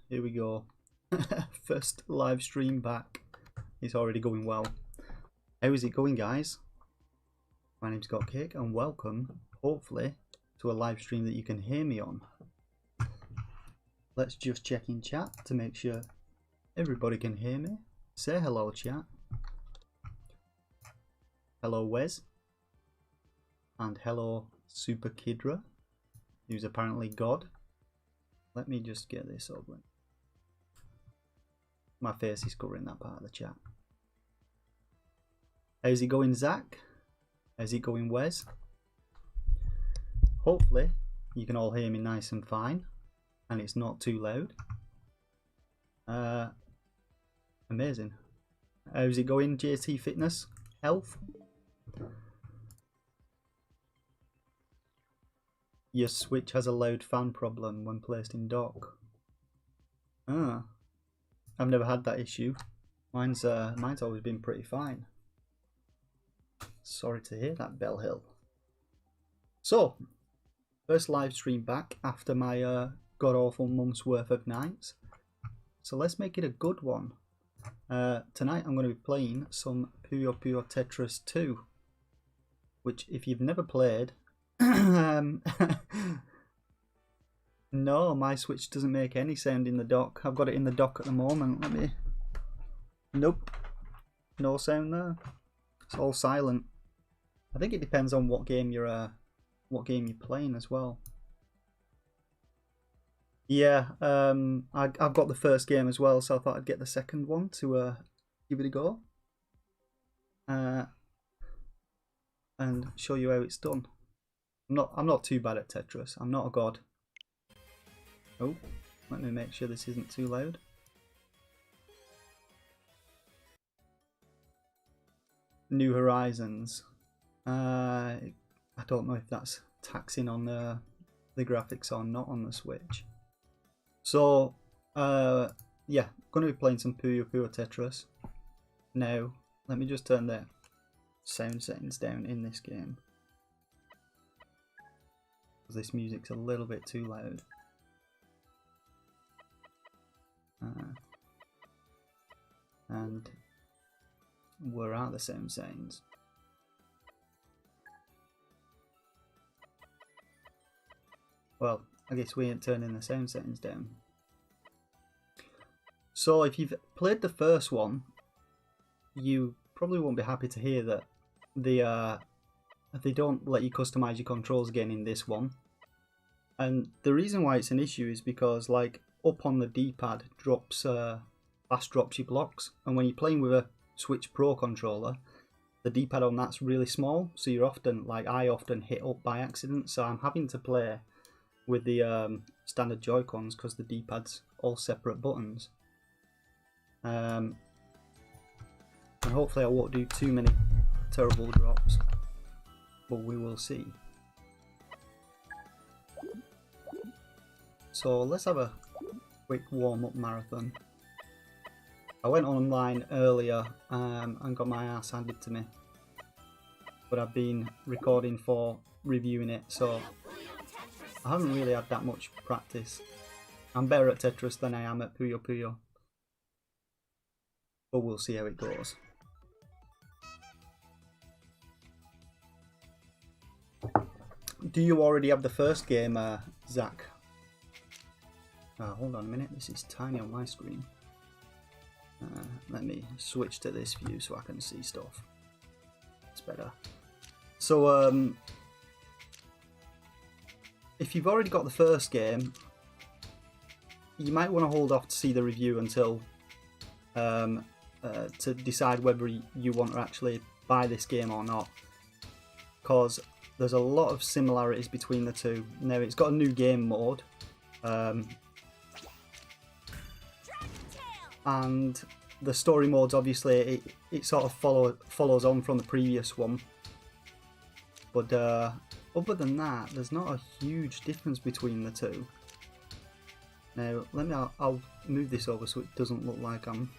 Here we go. First live stream back. It's already going well. How is it going, guys? My name's Cake and welcome, hopefully, to a live stream that you can hear me on. Let's just check in chat to make sure everybody can hear me. Say hello, chat. Hello, Wes. And hello, Super Kidra, who's apparently God. Let me just get this over. My face is covering that part of the chat. How's it going, Zach? How's it going, Wes? Hopefully you can all hear me nice and fine and it's not too loud. Amazing. How's it going, JT Fitness? Health? Your Switch has a loud fan problem when placed in dock. Ah, I've never had that issue. Mine's always been pretty fine. Sorry to hear that, Bell Hill. So, first live stream back after my god awful month's worth of nights. So let's make it a good one. Tonight I'm going to be playing some Puyo Puyo Tetris 2, which if you've never played, no, my Switch doesn't make any sound in the dock. I've got it in the dock at the moment. Let me. Nope, no sound there. It's all silent. I think it depends on what game you're playing as well. Yeah, I've got the first game as well, so I thought I'd get the second one to give it a go and show you how it's done. I'm not too bad at Tetris. I'm not a god. Oh, let me make sure this isn't too loud. New Horizons. I don't know if that's taxing on the graphics or not on the Switch. So, yeah, I'm going to be playing some Puyo Puyo Tetris. Now, let me just turn the sound settings down in this game, because this music's a little bit too loud. And where are the sound settings? Well, I guess we ain't turning the sound settings down. So if you've played the first one, you probably won't be happy to hear that they don't let you customize your controls again in this one. And the reason why it's an issue is because, like, up on the D-pad fast drops your blocks, and when you're playing with a Switch Pro controller, the D-pad on that's really small, so you're often, like I often hit up by accident, so I'm having to play with the standard Joy-Cons because the D-pad's all separate buttons. And hopefully I won't do too many terrible drops, but we will see. So let's have a quick warm-up marathon. I went online earlier and got my ass handed to me, but I've been recording for reviewing it, so I haven't really had that much practice. I'm better at Tetris than I am at Puyo Puyo, but we'll see how it goes. Do you already have the first game, Zach? Hold on a minute, this is tiny on my screen. Let me switch to this view so I can see stuff. It's better. So, if you've already got the first game, you might want to hold off to see the review until to decide whether you want to actually buy this game or not, because there's a lot of similarities between the two. Now, it's got a new game mode, and the story modes, obviously, it sort of follows on from the previous one. But other than that, there's not a huge difference between the two. Now, I'll move this over so it doesn't look like I'm...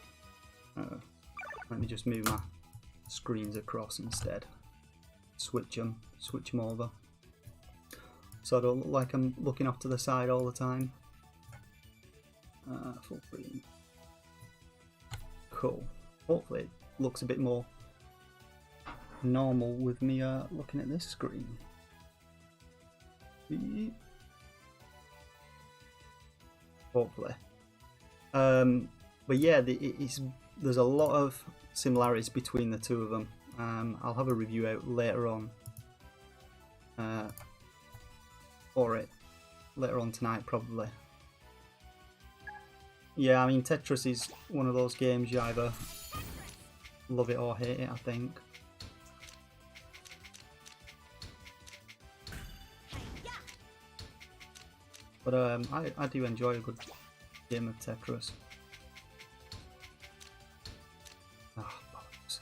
let me just move my screens across instead. Switch them over. So I don't look like I'm looking off to the side all the time. Full screen. Cool. Hopefully it looks a bit more normal with me looking at this screen. Hopefully. But yeah, there's a lot of similarities between the two of them. I'll have a review out later on for it. Later on tonight, probably. Yeah, I mean, Tetris is one of those games you either love it or hate it, I think. But I do enjoy a good game of Tetris. Oh, bollocks.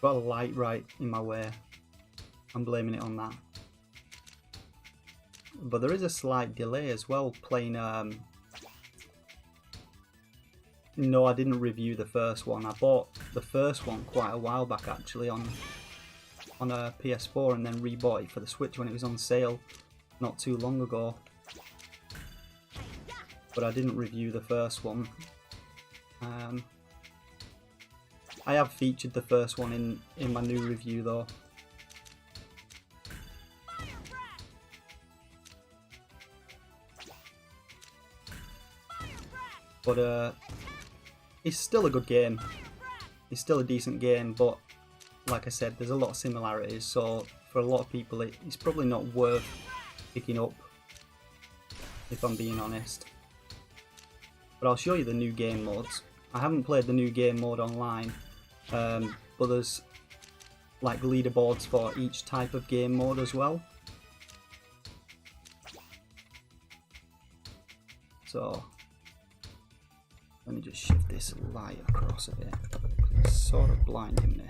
Got a light right in my way. I'm blaming it on that. But there is a slight delay as well playing... No, I didn't review the first one. I bought the first one quite a while back, actually, on a PS4, and then rebought it for the Switch when it was on sale not too long ago. But I didn't review the first one. I have featured the first one in my new review, though. But it's still a good game. It's still a decent game, but like I said, there's a lot of similarities, so for a lot of people it's probably not worth picking up, if I'm being honest. But I'll show you the new game modes. I haven't played the new game mode online, but there's like leaderboards for each type of game mode as well. So let me just shift this light across a bit. It's sort of blinding me.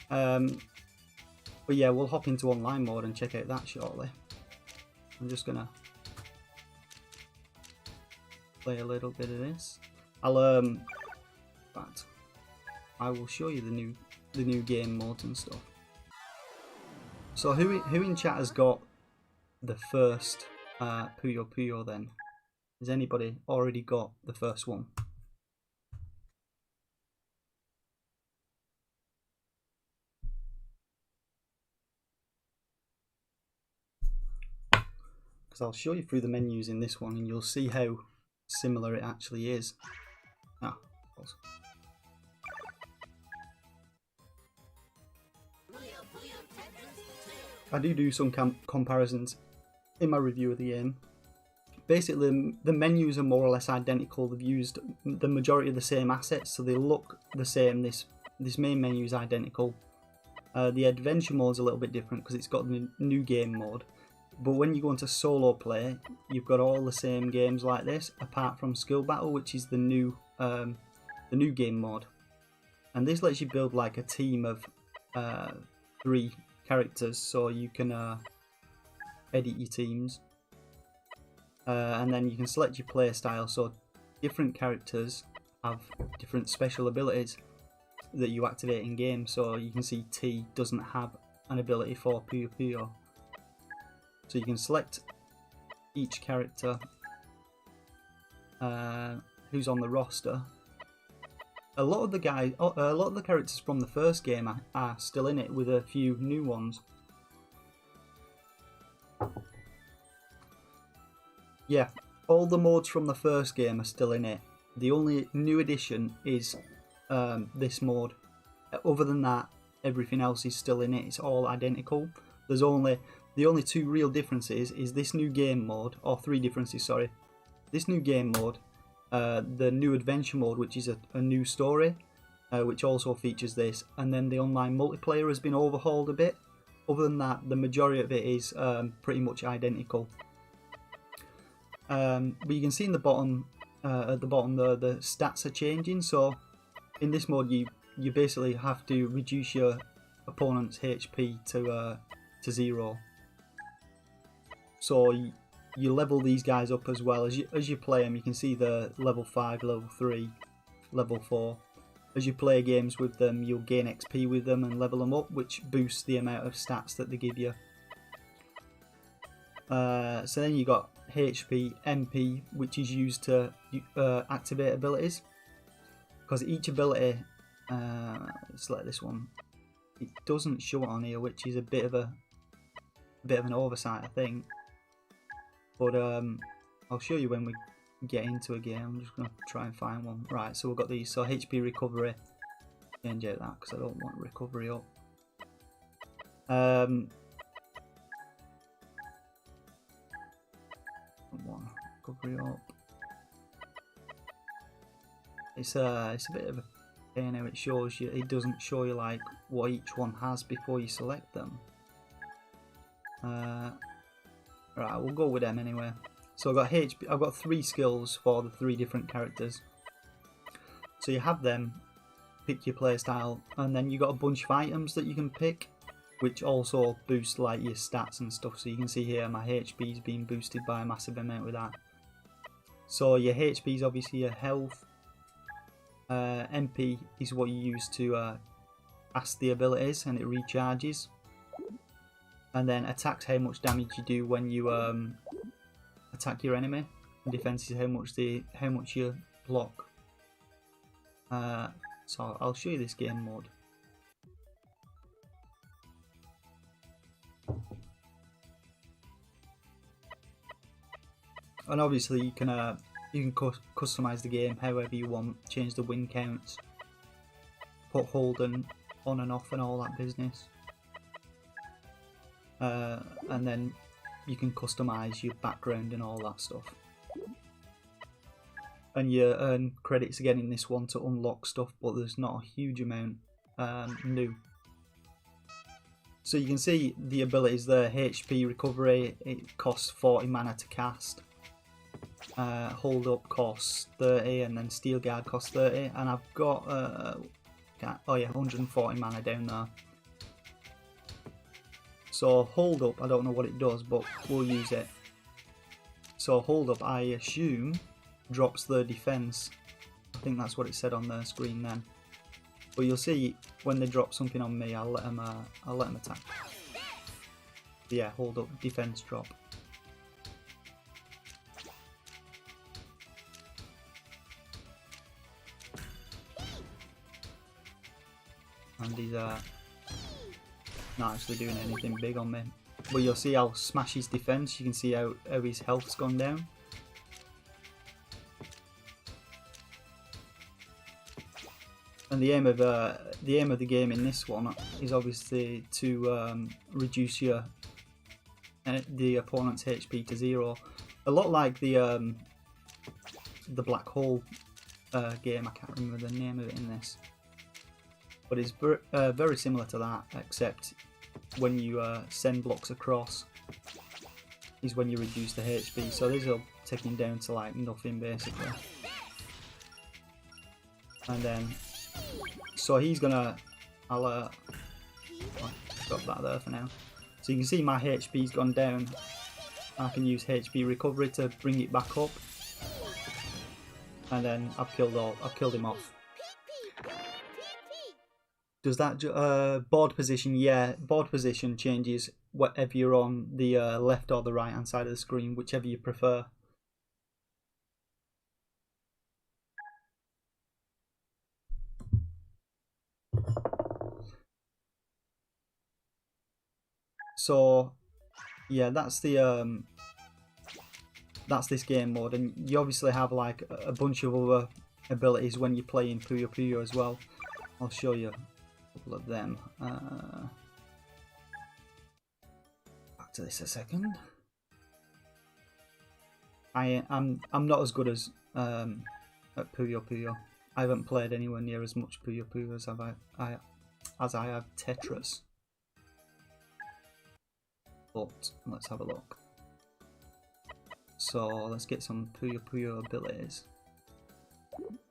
But yeah, we'll hop into online mode and check out that shortly. I'm just gonna play a little bit of this. But I will show you the new game modes and stuff. So who in chat has got the first Puyo Puyo then? Has anybody already got the first one? Because I'll show you through the menus in this one and you'll see how similar it actually is. Pause. I do some comparisons in my review of the game. Basically, the menus are more or less identical. They've used the majority of the same assets, so they look the same. This main menu is identical. The adventure mode is a little bit different because it's got the new game mode. But when you go into solo play, you've got all the same games like this, apart from skill battle, which is the new game mode. And this lets you build like a team of 3 characters, so you can edit your teams. and then you can select your play style. So different characters have different special abilities that you activate in game. So you can see T doesn't have an ability for Puyo Puyo. So you can select each character who's on the roster. A lot of the characters from the first game are still in it, with a few new ones. Yeah, all the modes from the first game are still in it. The only new addition is this mode. Other than that, everything else is still in it. It's all identical. The only two real differences is this new game mode, or three differences, sorry. This new game mode, the new adventure mode, which is a new story, which also features this, and then the online multiplayer has been overhauled a bit. Other than that, the majority of it is pretty much identical. But you can see in the bottom, at the bottom, the stats are changing. So in this mode, you basically have to reduce your opponent's HP to 0. So you level these guys up as well. As you play them, you can see the level 5, level 3, level 4. As you play games with them, you'll gain XP with them and level them up, which boosts the amount of stats that they give you. So then you got HP, MP, which is used to activate abilities. Because each ability, select this one, it doesn't show it on here, which is a bit of an oversight, I think. But I'll show you when we get into a game. I'm just going to try and find one. Right, so we've got these. So HP recovery. Change out that because I don't want recovery up. Recovery up. It's a bit of a pain how it shows you. It doesn't show you like what each one has before you select them. Right, we'll go with them anyway. So I've got 3 skills for the 3 different characters. So you have them, pick your playstyle, and then you got a bunch of items that you can pick, which also boost like your stats and stuff. So you can see here my HP is being boosted by a massive amount with that. So your HP is obviously your health. MP is what you use to cast the abilities, and it recharges. And then attacks how much damage you do when you attack your enemy. And defense is how much you block. So I'll show you this game mode. And obviously you can customize the game however you want, change the win counts, put hold on and off and all that business. And then you can customize your background and all that stuff. And you earn credits again in this one to unlock stuff, but there's not a huge amount new. So you can see the abilities there. HP recovery, it costs 40 mana to cast. Hold up costs 30, and then steel guard costs 30, and I've got 140 mana down there. So hold up, I don't know what it does, but we'll use it. So hold up, I assume, drops the defense. I think that's what it said on the screen then. But you'll see when they drop something on me, I'll let them attack. Yeah, hold up, defense drop. And he's not actually doing anything big on me. But you'll see I'll smash his defense. You can see how his health's gone down. And the aim of the game in this one is obviously to reduce the opponent's HP to 0. A lot like the black hole game. I can't remember the name of it in this, but it's very similar to that, except when you send blocks across is when you reduce the HP. So these are taking down to like nothing basically. And then, so he's gonna, I'll stop that there for now. So you can see my HP's gone down I can use HP recovery to bring it back up, and then I've killed him off. Does that board position? Yeah, board position changes whatever you're on the left or the right hand side of the screen, whichever you prefer. So yeah, that's the that's this game mode, and you obviously have like a bunch of other abilities when you're playing Puyo Puyo as well. I'll show you a couple of them. Back to this a second. I'm not as good as at Puyo Puyo. I haven't played anywhere near as much Puyo Puyo as I have Tetris. But let's have a look. So let's get some Puyo Puyo abilities.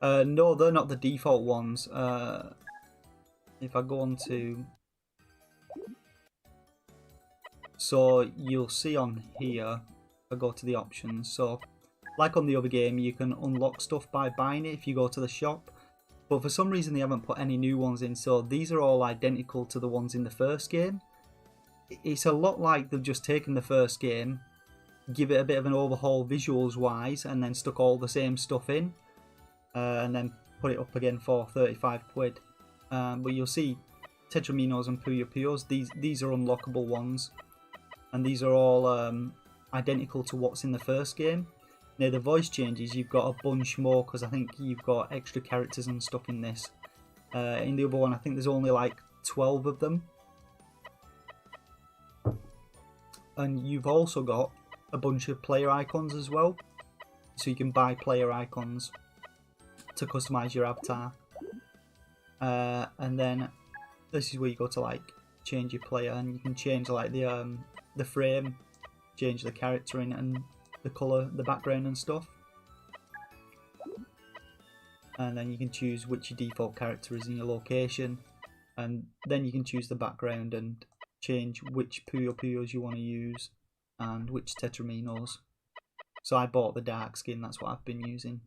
No, they're not the default ones. If I go on to... So you'll see on here, if I go to the options, so like on the other game, you can unlock stuff by buying it if you go to the shop. But for some reason they haven't put any new ones in, so these are all identical to the ones in the first game. It's a lot like they've just taken the first game, give it a bit of an overhaul visuals wise, and then stuck all the same stuff in, and then put it up again for 35 quid. But you'll see Tetraminos and Puyo Puyos, these are unlockable ones, and these are all identical to what's in the first game. Now the voice changes, you've got a bunch more, because I think you've got extra characters and stuff in this. In the other one I think there's only like 12 of them. And you've also got a bunch of player icons as well, so you can buy player icons to customize your avatar. And then this is where you go to like change your player, and you can change like the frame, change the character in, and the color, the background and stuff. And then you can choose which your default character is in your location, and then you can choose the background and change which Puyo Puyos you want to use and which Tetraminos. So I bought the dark skin, that's what I've been using,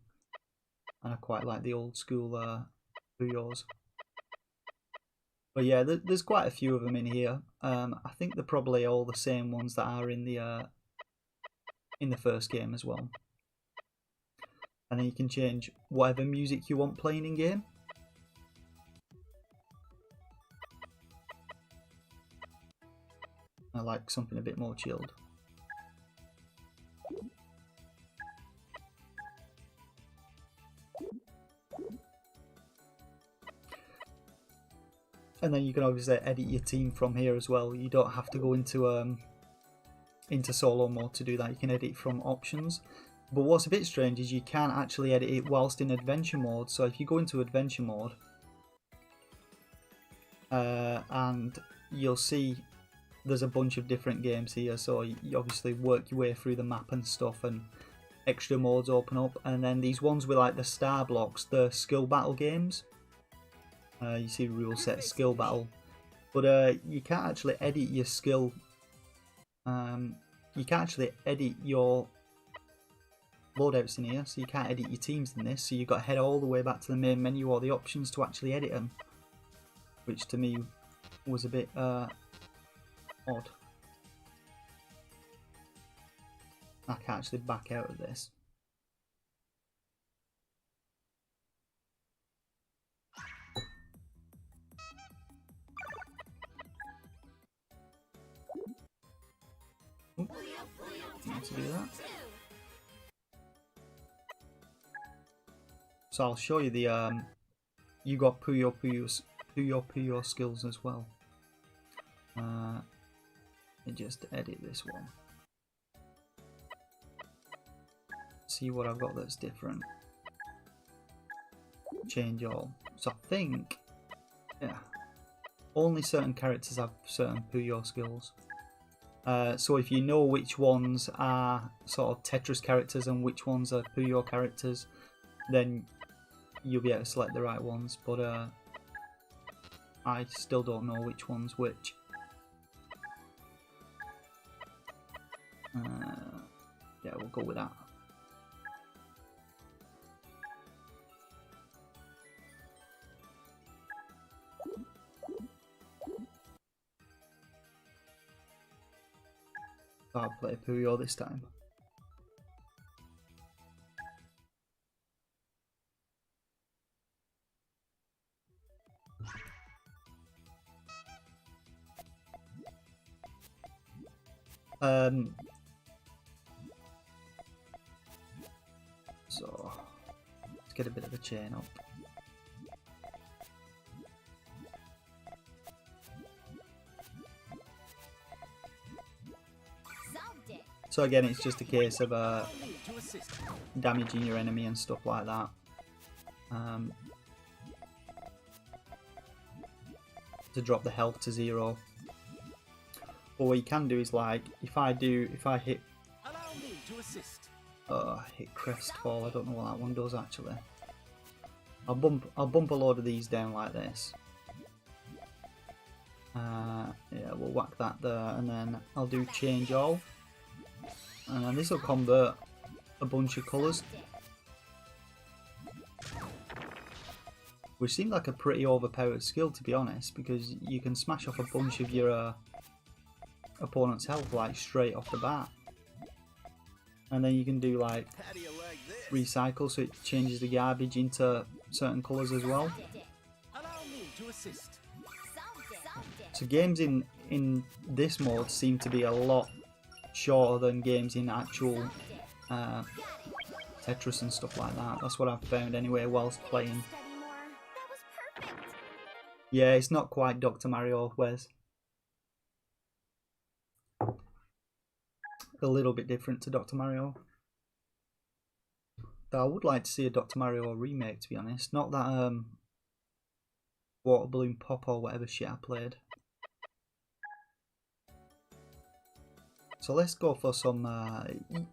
and I quite like the old school Puyos. But yeah, there's quite a few of them in here. I think they're probably all the same ones that are in the first game as well. And then you can change whatever music you want playing in game. I like something a bit more chilled. And then you can obviously edit your team from here as well. You don't have to go into solo mode to do that. You can edit from options. But what's a bit strange is you can't actually edit it whilst in adventure mode. So if you go into adventure mode, and you'll see there's a bunch of different games here. So you obviously work your way through the map and stuff, and extra modes open up. And then these ones with like the star blocks, the skill battle games. You see rule set skill battle, but you can't actually edit your skill. You can't actually edit your loadouts in here, so you can't edit your teams in this. So you've got to head all the way back to the main menu or the options to actually edit them, which to me was a bit odd. I can't actually back out of this. Need to do that. So I'll show you the you got Puyo Puyo skills as well. And just edit this one. See what I've got that's different. Change all. So I think, yeah, only certain characters have certain Puyo skills. So if you know which ones are sort of Tetris characters and which ones are Puyo characters, then you'll be able to select the right ones. But I still don't know which one's which. Yeah, we'll go with that. I'll play Puyo this time. So let's get a bit of a chain up. So again, it's just a case of damaging your enemy and stuff like that. To drop the health to 0. But what you can do is, like, if I hit hit Crestfall, I don't know what that one does actually. I'll bump a load of these down like this. Yeah, we'll whack that there, and then I'll do change all, and then this will convert a bunch of colours, which seemed like a pretty overpowered skill, to be honest, because you can smash off a bunch of your opponent's health like straight off the bat. And then you can do like recycle, so it changes the garbage into certain colours as well. So games in this mode seem to be a lot shorter than games in actual Tetris and stuff like that. That's what I've found anyway whilst playing. Yeah, it's not quite Dr. Mario, Wes. A little bit different to Dr. Mario. Though I would like to see a Dr. Mario remake, to be honest. Not that Water Balloon Pop or whatever shit I played. So let's go for some,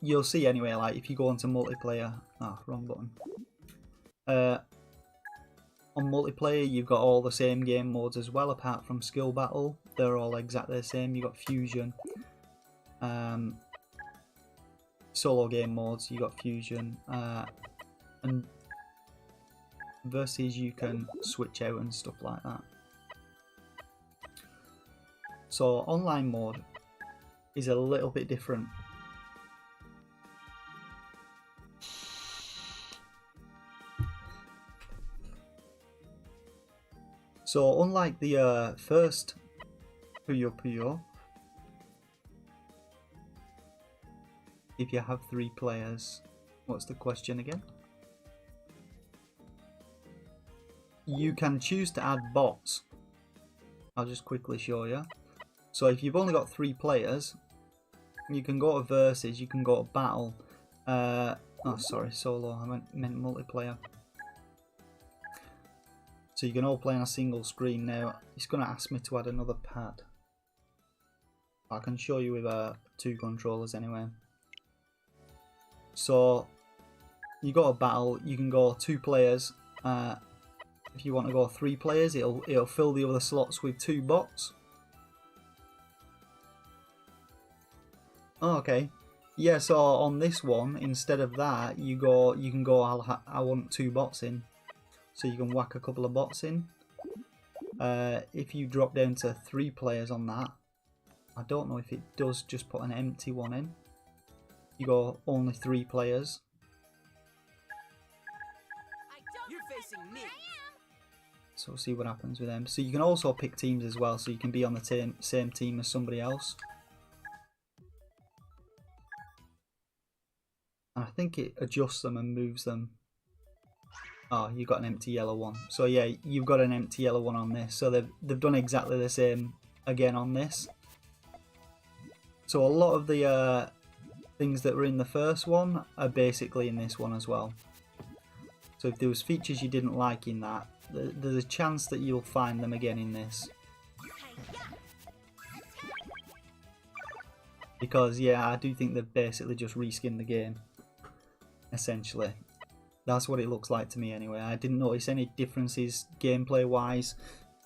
you'll see anyway, like if you go onto multiplayer, wrong button. On multiplayer you've got all the same game modes as well, apart from skill battle. They're all exactly the same. You've got fusion. Solo game modes, you got fusion, and versus you can switch out and stuff like that. So online mode is a little bit different. So unlike the first Puyo Puyo, if you have 3 players, what's the question again? You can choose to add bots. I'll just quickly show you. So if you've only got 3 players, you can go to versus, you can go to battle. Oh sorry, solo, I meant multiplayer. So you can all play on a single screen. Now it's going to ask me to add another pad. I can show you with 2 controllers anyway. So you go to battle, you can go 2 players. If you want to go 3 players, it'll fill the other slots with 2 bots. Oh, okay. Yeah, so on this one, instead of that, you can go I want 2 bots in. So you can whack a couple of bots in. If you drop down to 3 players on that, I don't know if it does just put an empty one in. You go only 3 players. You're facing me. So we'll see what happens with them. So you can also pick teams as well, so you can be on the same team as somebody else. And I think it adjusts them and moves them. Oh, you've got an empty yellow one. So yeah, you've got an empty yellow one on this. So they've done exactly the same again on this. So a lot of the things that were in the first one are basically in this one as well. So if there was features you didn't like in that, there's a chance that you'll find them again in this. Because yeah, I do think they've basically just reskinned the game, essentially. That's what it looks like to me anyway. I didn't notice any differences gameplay wise.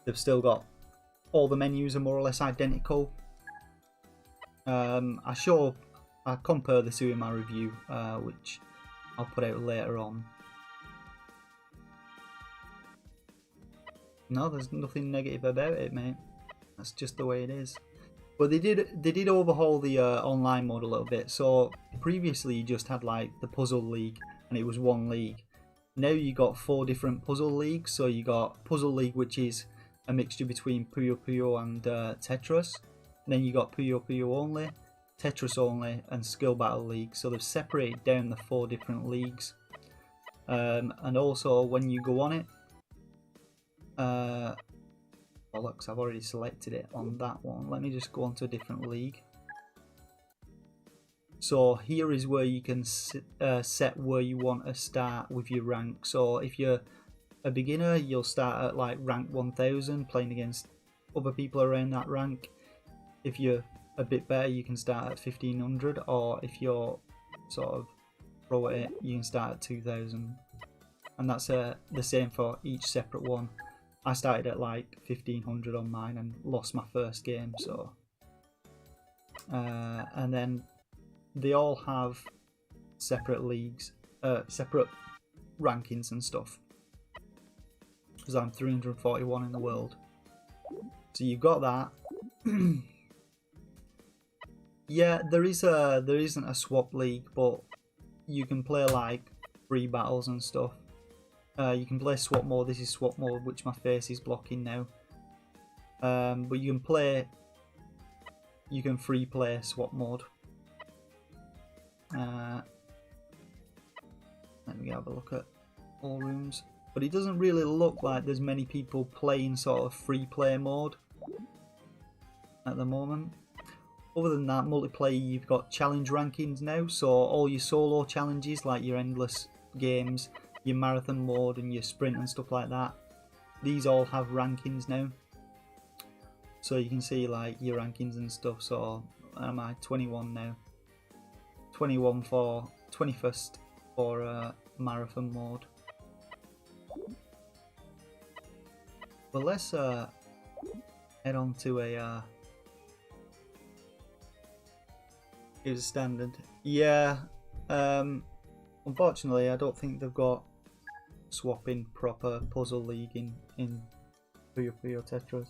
They've still got all the menus are more or less identical. I show I compare the two in my review, which I'll put out later on. No, there's nothing negative about it, mate. That's just the way it is. But they did overhaul the online mode a little bit. So previously you just had like the puzzle league, and it was one league. Now you got 4 different puzzle leagues. So you got Puzzle League, which is a mixture between Puyo Puyo and Tetris. And then you got Puyo Puyo only, Tetris only, and Skill Battle League. So they've separated down the 4 different leagues. And also when you go on it, bollocks, I've already selected it on that one. Let me just go on to a different league. So here is where you can set where you want to start with your rank. So if you're a beginner, you'll start at like rank 1000, playing against other people around that rank. If you're a bit better, you can start at 1500, or if you're sort of pro at it, you can start at 2000. And that's the same for each separate one. I started at like 1500 on mine and lost my first game, so and then they all have separate leagues, separate rankings and stuff, because I'm 341 in the world. So you've got that. Yeah, there isn't a swap league, but you can play like free battles and stuff. You can play swap mode. This is swap mode, which my face is blocking now. But you can free play swap mode. Let me have a look at all rooms. But it doesn't really look like there's many people playing sort of free play mode at the moment. Other than that, multiplayer, you've got challenge rankings now. So all your solo challenges, like your endless games, your marathon mode and your sprint and stuff like that, these all have rankings now. So you can see like your rankings and stuff. So am I 21 now? 21 for 21st for marathon mode. Well, let's head on to a here's a standard. Yeah, unfortunately I don't think they've got swapping proper puzzle league in Puyo Puyo Tetris.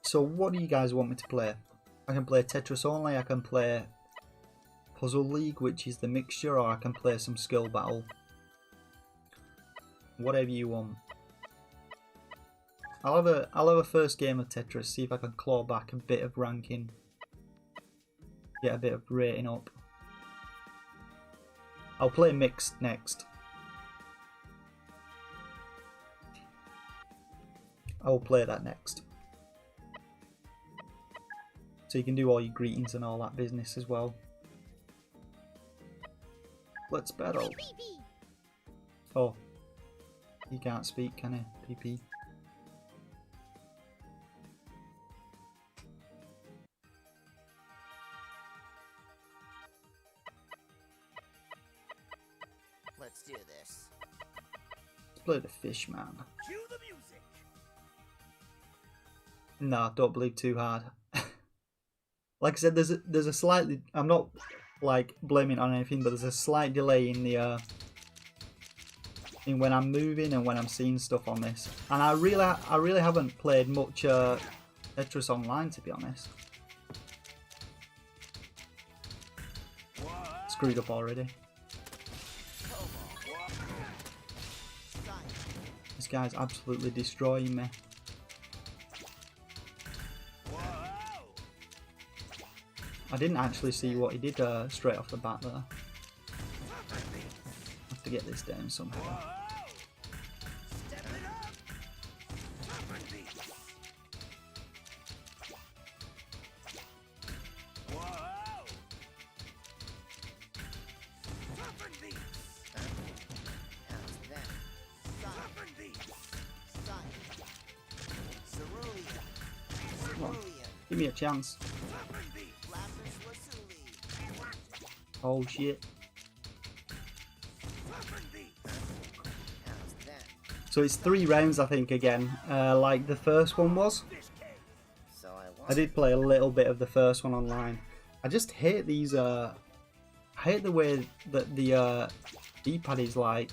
So what do you guys want me to play? I can play Tetris only, I can play Puzzle League, which is the mixture, or I can play some skill battle. Whatever you want. I'll have a first game of Tetris, see if I can claw back a bit of ranking. Get a bit of rating up. I'll play mixed next. I'll play that next. So you can do all your greetings and all that business as well. Let's battle. Oh, you can't speak, can you, PP? Let's do this. Let's play the fish, man. Cue the music. No, don't believe too hard. Like I said, there's a slightly, I'm not like blaming it on anything, but there's a slight delay in the in when I'm moving and when I'm seeing stuff on this. And I really haven't played much Tetris Online, to be honest. Screwed up already. This guy's absolutely destroying me. I didn't actually see what he did straight off the bat there. Have to get this down somehow. Come on, give me a chance. Oh shit. So it's 3 rounds, I think, again, like the first one was. So I did play a little bit of the first one online. I just hate these, I hate the way that the D-pad is like,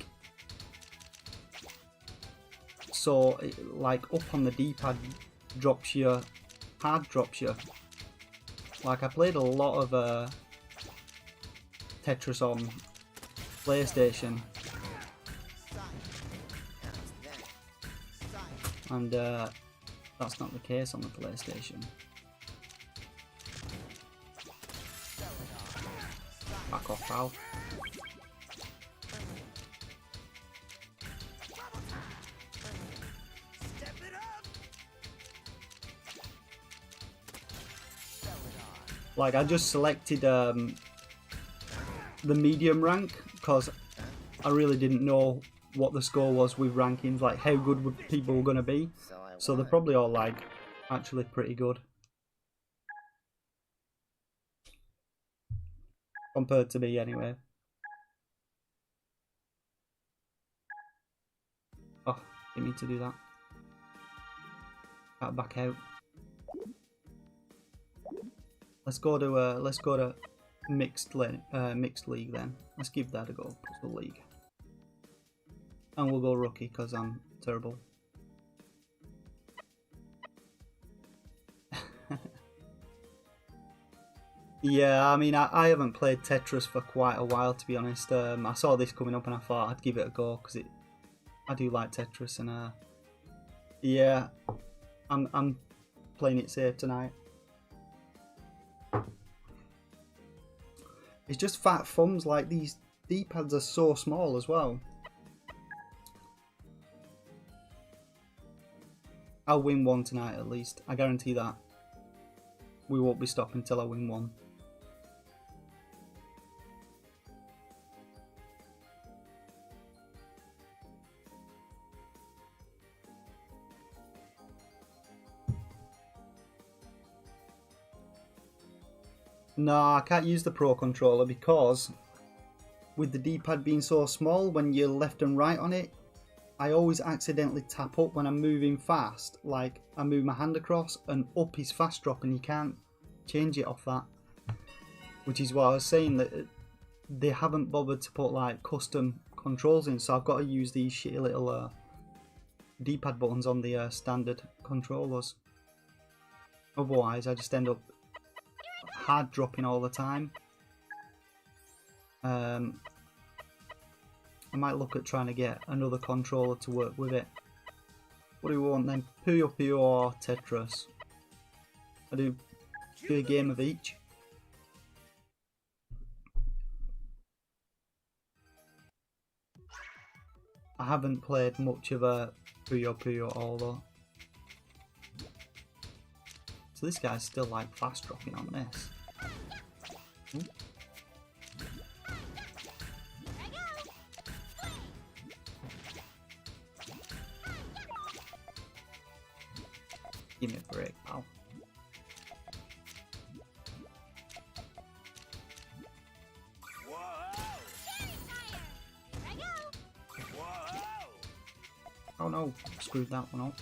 so like up on the D-pad drops you, hard drops you. Like I played a lot of Tetris on PlayStation, and that's not the case on the PlayStation. Back off, pal. Like I just selected the medium rank because I really didn't know what the score was with rankings, like how good would people were going to be. So they're probably all like actually pretty good compared to me anyway. Oh, didn't mean to do that. Gotta back out. Let's go to mixed league then. Let's give that a go. Puzzle league, and we'll go rookie because I'm terrible. Yeah, I mean, I haven't played Tetris for quite a while, to be honest. I saw this coming up and I thought I'd give it a go because I do like Tetris, and yeah, I'm playing it safe tonight. It's just fat thumbs, like these D-pads are so small as well. I'll win one tonight at least, I guarantee that. We won't be stopping until I win one. No, I can't use the Pro Controller because with the D-pad being so small, when you're left and right on it, I always accidentally tap up when I'm moving fast. Like I move my hand across and up is fast drop and you can't change it off that. Which is why I was saying that they haven't bothered to put like custom controls in, so I've got to use these shitty little D-pad buttons on the standard controllers. Otherwise I just end up hard dropping all the time. I might look at trying to get another controller to work with it. What do we want then? Puyo Puyo or Tetris? I do a game of each. I haven't played much of a Puyo Puyo at all though. So this guy's still like fast dropping on this. Ooh. Give me a break, pal. Oh no, screwed that one up.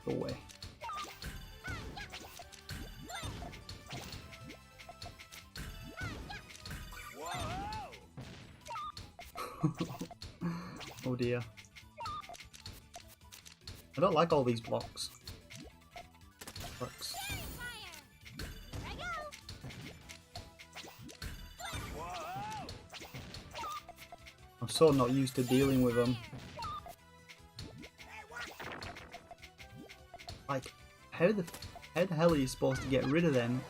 Go away. Oh dear. I don't like all these blocks. I'm so not used to dealing with them. Like, how the hell are you supposed to get rid of them?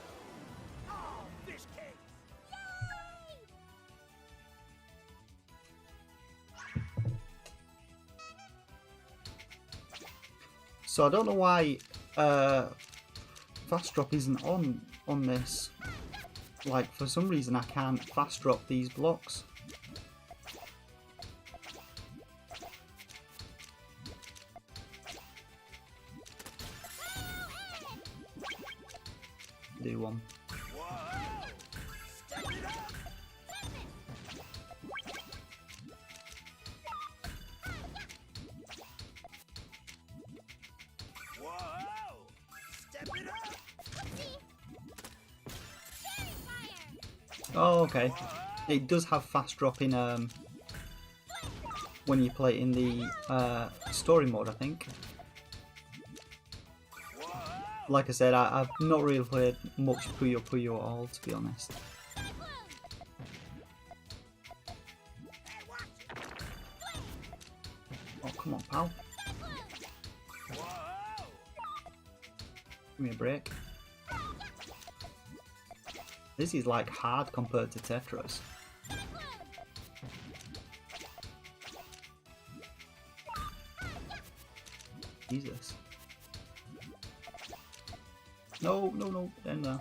So I don't know why fast drop isn't on this. Like for some reason I can't fast drop these blocks. do one. Oh, okay. It does have fast dropping when you play in the story mode, I think. Like I said, I've not really played much Puyo Puyo at all, to be honest. Oh, come on, pal. Give me a break. This is like hard compared to Tetris. Jesus. No, no, no, down there.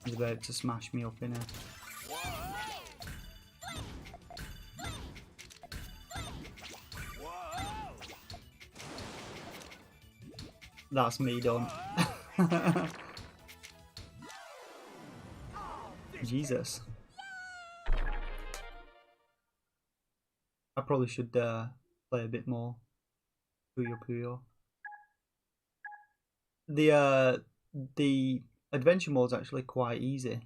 He's about to smash me up in here. That's me done. Jesus. I probably should play a bit more Puyo Puyo. The adventure mode's actually quite easy.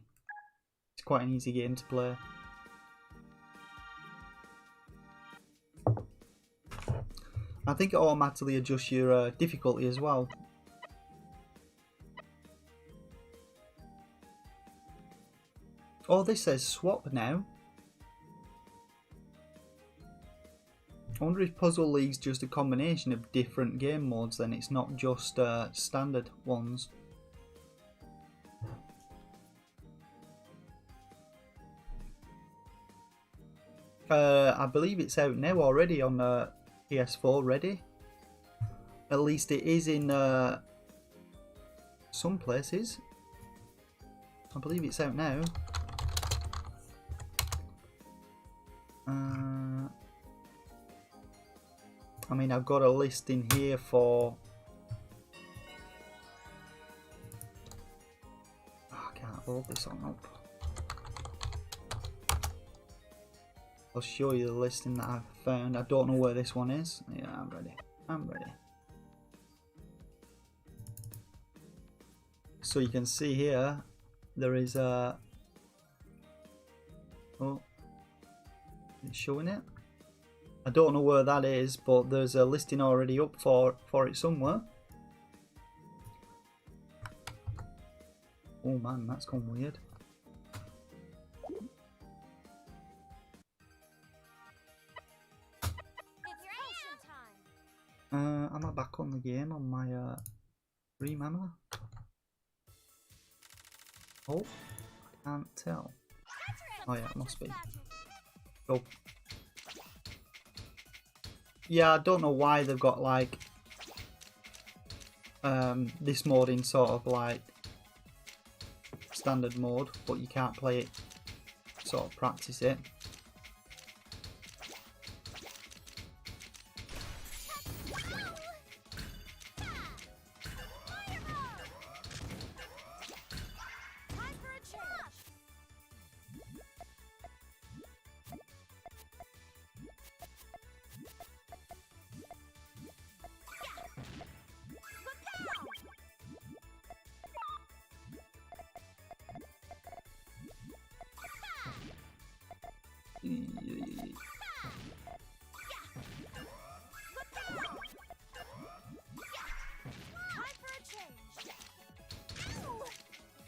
It's quite an easy game to play. I think it automatically adjusts your difficulty as well. Oh, this says swap now. I wonder if Puzzle League's just a combination of different game modes, then it's not just standard ones. I believe it's out now already on PS4 ready. At least it is in some places. I believe it's out now. I mean, I've got a list in here for... Oh, I can't load this on up. I'll show you the listing that I've found. I don't know where this one is. Yeah, I'm ready. I'm ready. So you can see here, there is a... Oh, it's showing it. I don't know where that is, but there's a listing already up for it somewhere. Oh man, that's gone weird. Am I back on the game on my stream, am I? Oh, I can't tell. Oh yeah, it must be. Go. Yeah, I don't know why they've got like this mode in sort of like standard mode, but you can't play it, sort of practice it.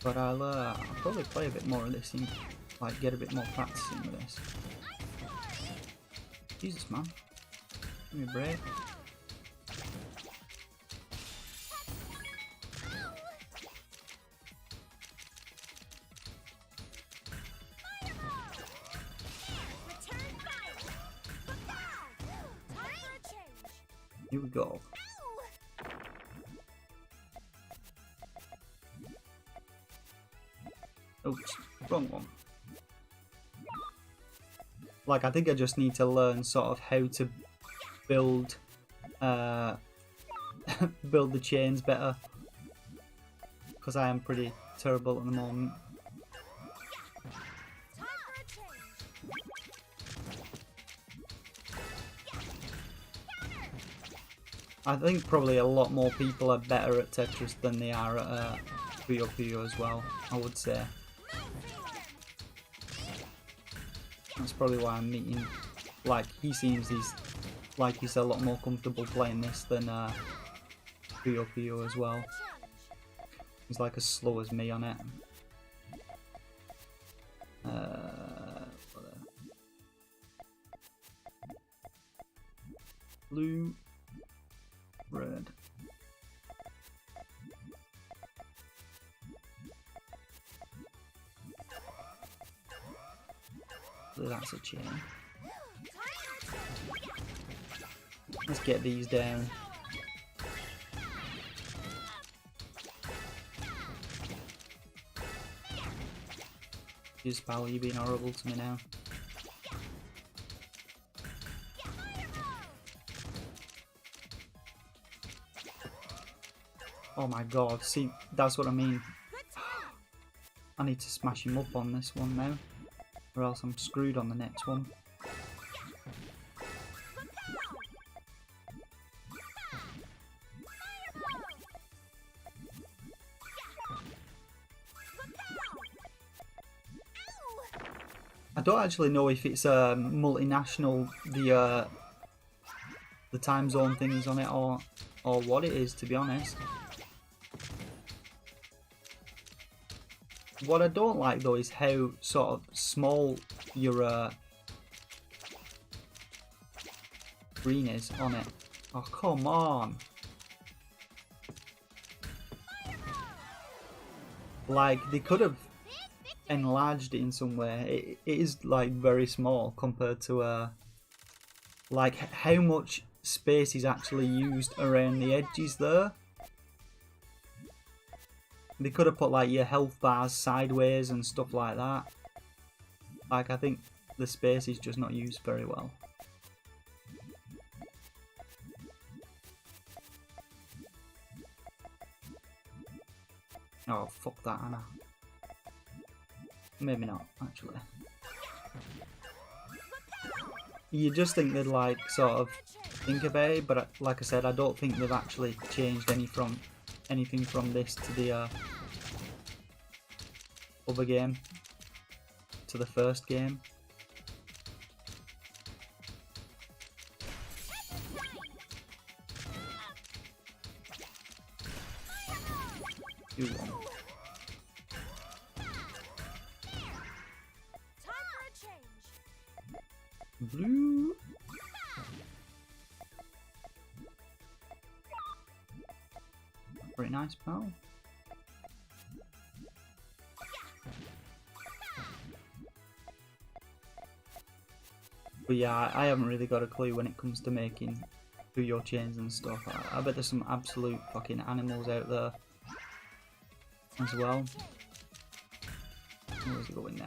But I'll probably play a bit more of this and like get a bit more practicing with this. Jesus, man, give me a break. Here we go. Oops, wrong one. Like, I think I just need to learn sort of how to build build the chains better, because I am pretty terrible at the moment. I think probably a lot more people are better at Tetris than they are at Puyo Puyo as well, I would say. That's probably why I'm meeting, like, he seems he's a lot more comfortable playing this than Puyo Puyo as well. He's like as slow as me on it. Blue, red. So that's a chain. Let's get these down. Just pal, you being horrible to me now. Oh my god, see, that's what I mean. I need to smash him up on this one now, or else I'm screwed on the next one. I don't actually know if it's a multinational, the time zone things on it, or what it is, to be honest. What I don't like though is how sort of small your screen is on it. Oh, come on. Like, they could have enlarged it in some way. It is like very small compared to like how much space is actually used around the edges there. They could have put like your health bars sideways and stuff like that. Like, I think the space is just not used very well. Oh, fuck that, Anna. Maybe not, actually. You just think they'd like sort of think about it, but like I said, I don't think they've actually changed anything from this to the other game, to the first game. Do one. Blue. Very nice, pal. But yeah, I haven't really got a clue when it comes to making Puyo chains and stuff. I bet there's some absolute fucking animals out there as well. Where's it going now?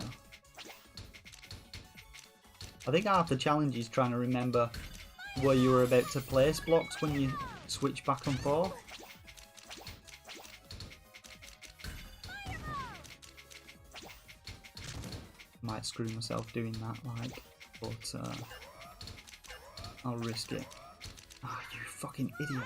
I think half the challenge is trying to remember where you were about to place blocks when you switch back and forth. Might screw myself doing that, like, but I'll risk it. Ah, oh, you fucking idiot.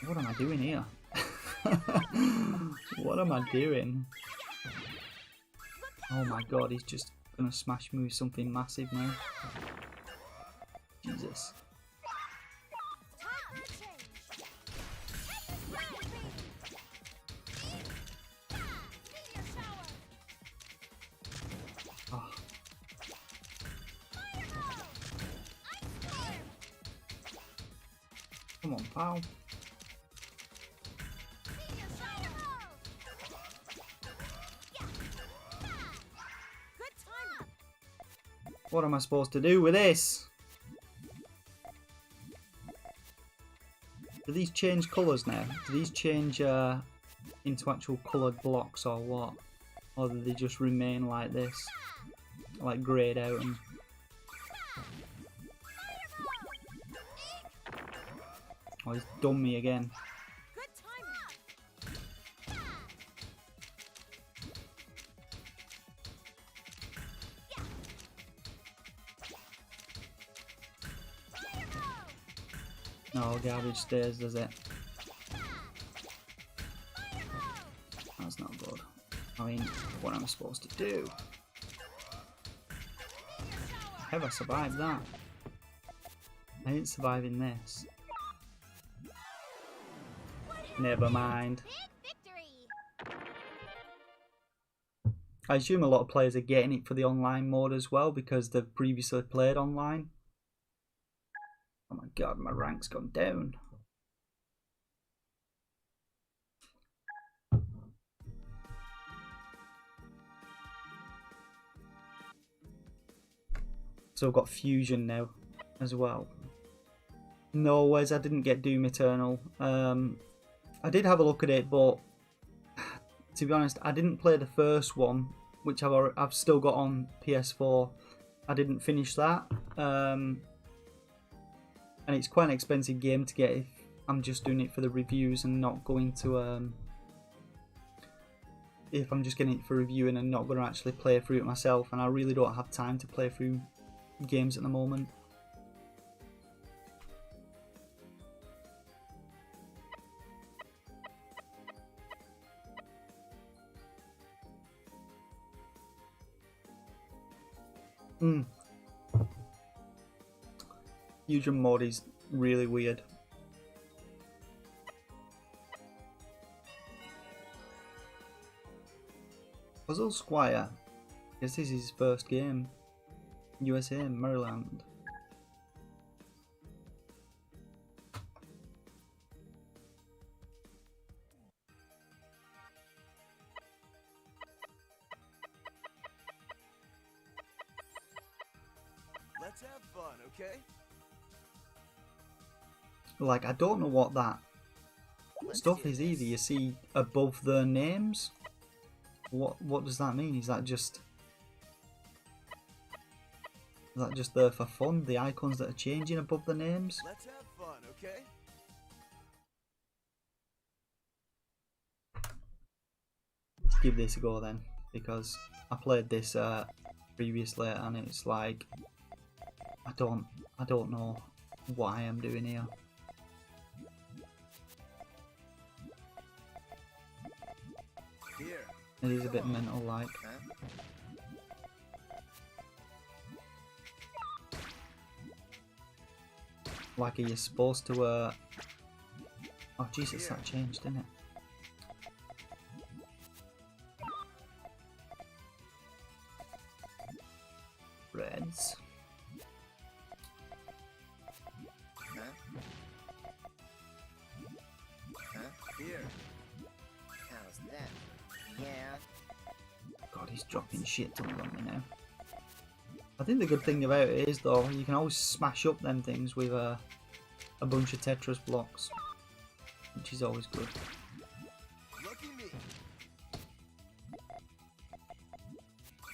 What am I doing here? What am I doing? Oh my god, he's just gonna smash me with something massive now. Jesus. Oh. Come on, pal. What am I supposed to do with this? Do these change colours now? Do these change into actual coloured blocks or what? Or do they just remain like this? Like greyed out and... Oh, he's done me again. No, garbage stays, does it? That's not good. I mean, what am I supposed to do? How have I survived that? I ain't surviving this. Never mind. I assume a lot of players are getting it for the online mode as well because they've previously played online. Oh my god, my rank's gone down. So I've got Fusion now as well. No, Wes, I didn't get Doom Eternal. I did have a look at it, but to be honest, I didn't play the first one, which I've still got on PS4. I didn't finish that. And it's quite an expensive game to get if I'm just doing it for the reviews and not going to... if I'm just getting it for reviewing and not going to actually play through it myself, and I really don't have time to play through games at the moment. Fusion mode is really weird. Puzzle Squire. Guess this is his first game. USA, Maryland. Let's have fun, okay? Like, I don't know what that stuff is either. You see above their names. What does that mean? Is that just there for fun? The icons that are changing above the names? Let's have fun, okay? Let's give this a go then, because I played this previously and it's like I don't know what I am doing here. It is a bit mental, like. Like, are you supposed to, oh Jesus, that changed, didn't it? Reds. Here. How's that? Yeah. God, he's dropping shit tons on me now. I think the good thing about it is, though, you can always smash up them things with a bunch of Tetris blocks, which is always good. Lucky me.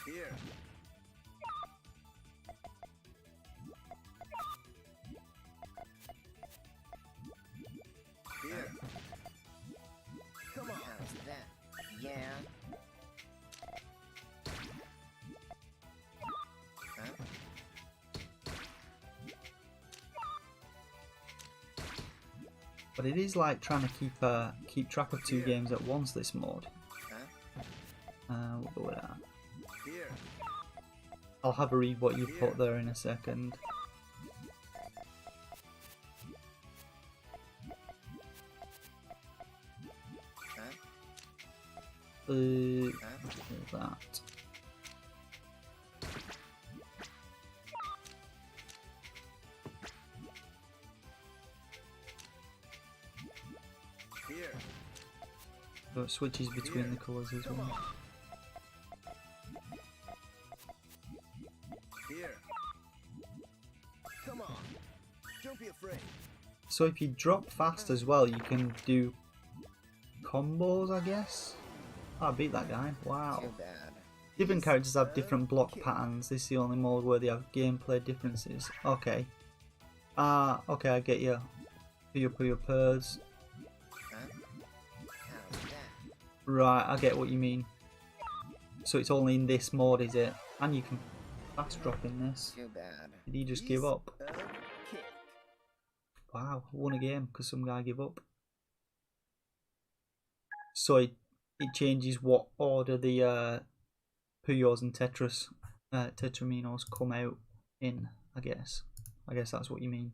Here. Here. Come on. How's that? Yeah. But it is like trying to keep track of two games at once, this mode. We'll go with that. I'll have a read what you put there in a second. That. So it switches between the colours as well. Here. Come on. Don't be afraid. So if you drop fast as well, you can do combos, I guess. Oh, I beat that guy. Wow. Too bad. Different characters have different block patterns. This is the only mode where they have gameplay differences. Okay. Okay, I get you. Puyo Puyo Purrs. Huh? How's that? Right, I get what you mean. So it's only in this mode, is it? And you can fast drop in this. Too bad. Did he just give up? Wow, won a game because some guy gave up. So it changes what order the Puyos and Tetraminos come out in, I guess. I guess that's what you mean.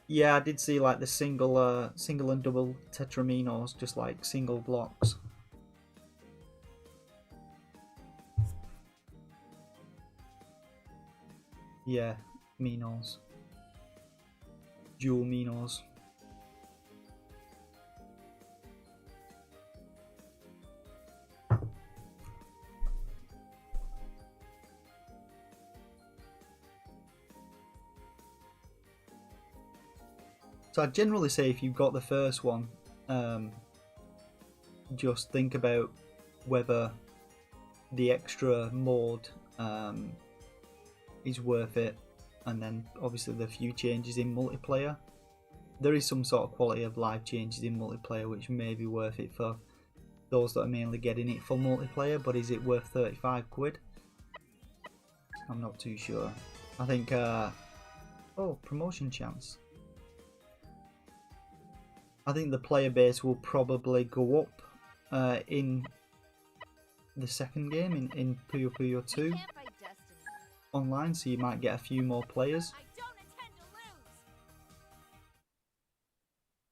Yeah, I did see like the single and double Tetraminos, just like single blocks. Yeah, Minos. Dual Minos. So I'd generally say if you've got the first one, just think about whether the extra mode is worth it, and then obviously the few changes in multiplayer. There is some sort of quality of life changes in multiplayer which may be worth it for those that are mainly getting it for multiplayer, but is it worth 35 quid? I'm not too sure. I think, oh, promotion chance. I think the player base will probably go up in the second game, in Puyo Puyo 2 online, so you might get a few more players.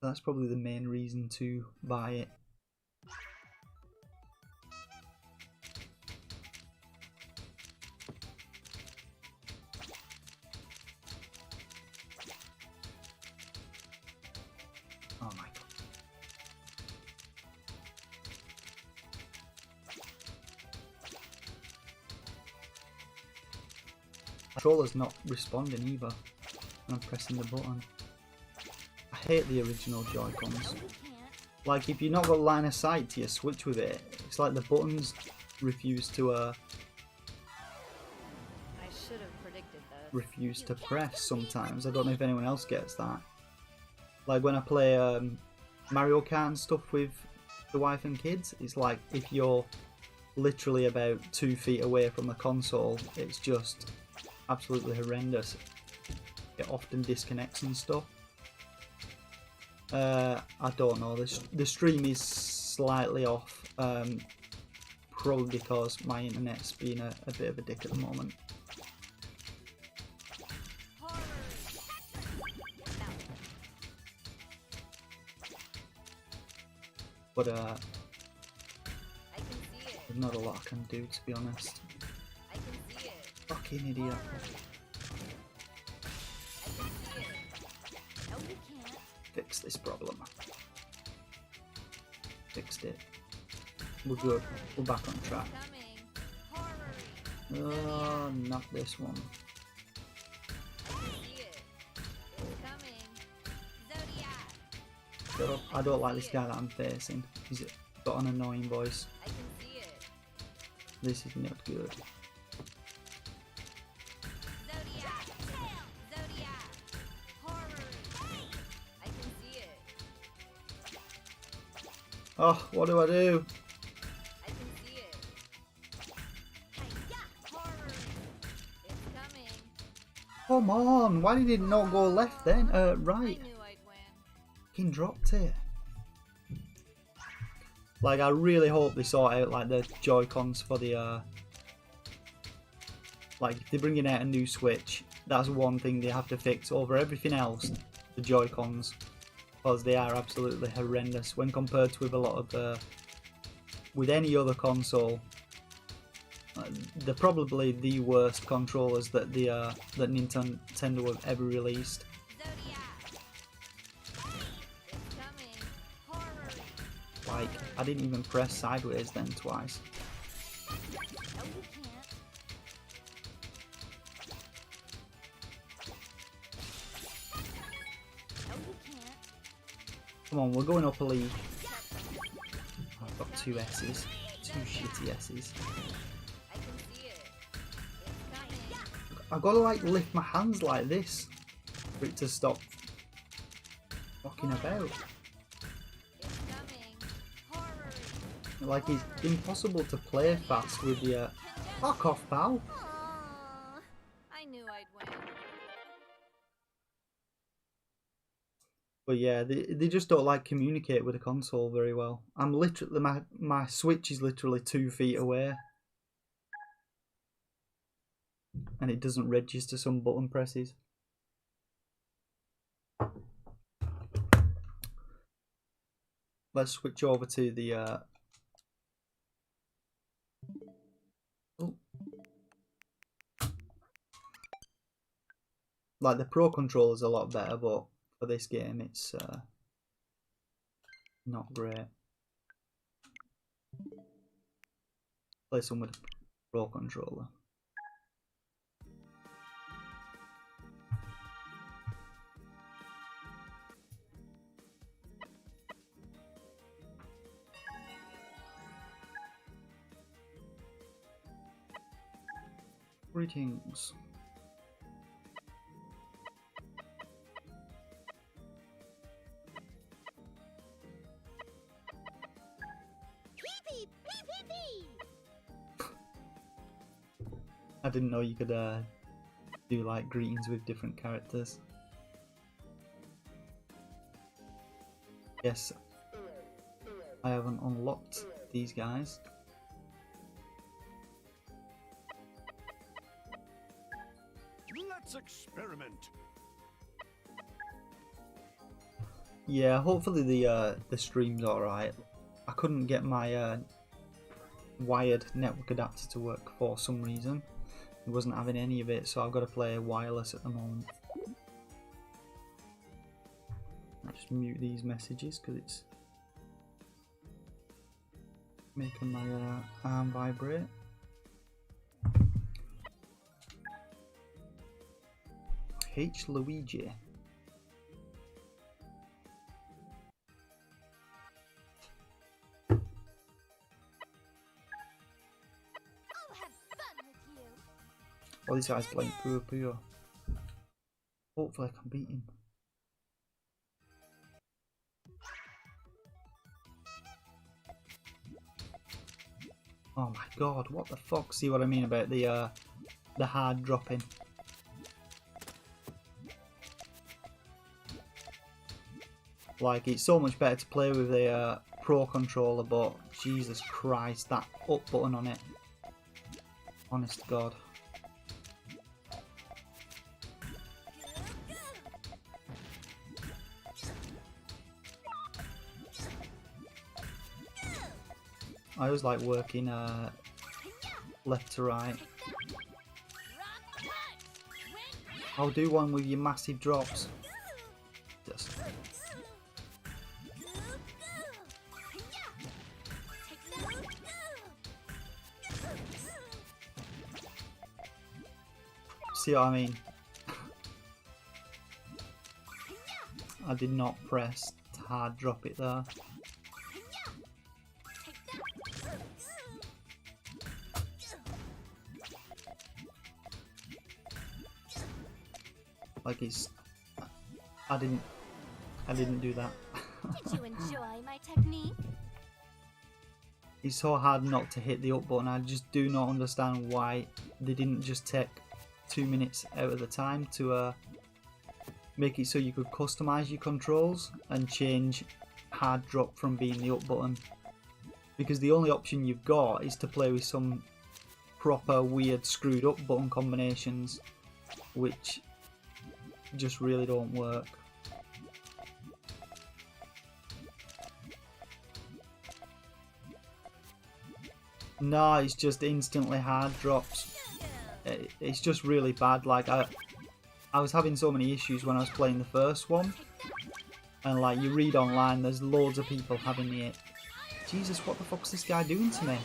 That's probably the main reason to buy it. Oh my god. The controller's not responding either when I'm pressing the button. I hate the original Joy-Cons. Like, if you've not got line of sight to your Switch with it, it's like the buttons refuse to refuse to press sometimes. I don't know if anyone else gets that. Like when I play Mario Kart and stuff with the wife and kids, it's like if you're literally about 2 feet away from the console, it's just absolutely horrendous. It often disconnects and stuff. I don't know, the stream is slightly off, probably because my internet's been a bit of a dick at the moment. But there's not a lot I can do, to be honest. Fucking idiot. Fix this problem. Fixed it. We're good. We're back on track. Oh, not this one. Shut up. I don't like this guy that I'm facing. He's got an annoying voice. This is not good. Oh, what do I do? I can see it. It's coming. Come on, why did it not go left then? Right. I knew I'd win. Fucking dropped it. Like, I really hope they sort out like the Joy-Cons for the like if they're bringing out a new Switch, that's one thing they have to fix over everything else, the Joy-Cons, because they are absolutely horrendous when compared to with a lot of with any other console, they're probably the worst controllers that that Nintendo have ever released. It's coming. Horror. Like, I didn't even press sideways then twice. No, you can't. No, you can't. Come on, we're going up a league. I've got 2 S's. 2 shitty S's. I can see it. It's coming. I've got to like lift my hands like this for it to stop fucking about. It's coming. Horror. Like, it's impossible to play fast with the fuck off, pal. Aww. I knew I'd win. But yeah, they just don't like communicate with the console very well. I'm literally my Switch is literally 2 feet away, and it doesn't register some button presses. Let's switch over to the oh. Like, the Pro controller's a lot better, but for this game it's not great. Play some with a Pro controller. Greetings. I didn't know you could do like greetings with different characters. Yes, I haven't unlocked these guys. Let's experiment. Yeah, hopefully the stream's alright. I couldn't get my wired network adapter to work for some reason. It wasn't having any of it, so I've got to play wireless at the moment. I'll just mute these messages because it's making my arm vibrate. H. Luigi. Oh, this guy's playing Puyo Puyo. Hopefully I can beat him. Oh my god, what the fuck? See what I mean about the hard dropping? Like, it's so much better to play with a Pro controller, but Jesus Christ, that up button on it. Honest to God. I always like working left to right. I'll do one with your massive drops. Just. See what I mean? I did not press to hard drop it there. Like, it's... I didn't do that. Did you enjoy my technique? It's so hard not to hit the up button. I just do not understand why they didn't just take 2 minutes out of the time to make it so you could customize your controls and change hard drop from being the up button. Because the only option you've got is to play with some proper weird screwed up button combinations, which just really don't work. No, it's just instantly hard drops. It's just really bad. Like I was having so many issues when I was playing the first one, and like you read online, there's loads of people having it. Jesus, what the fuck's this guy doing to me?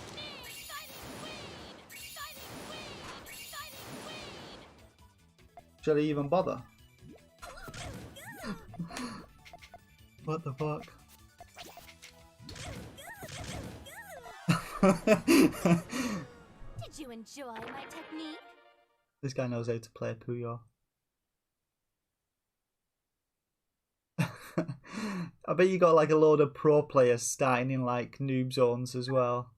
Should I even bother? What the fuck? Did you enjoy my technique? This guy knows how to play Puyo. I bet you got like a load of pro players starting in like noob zones as well.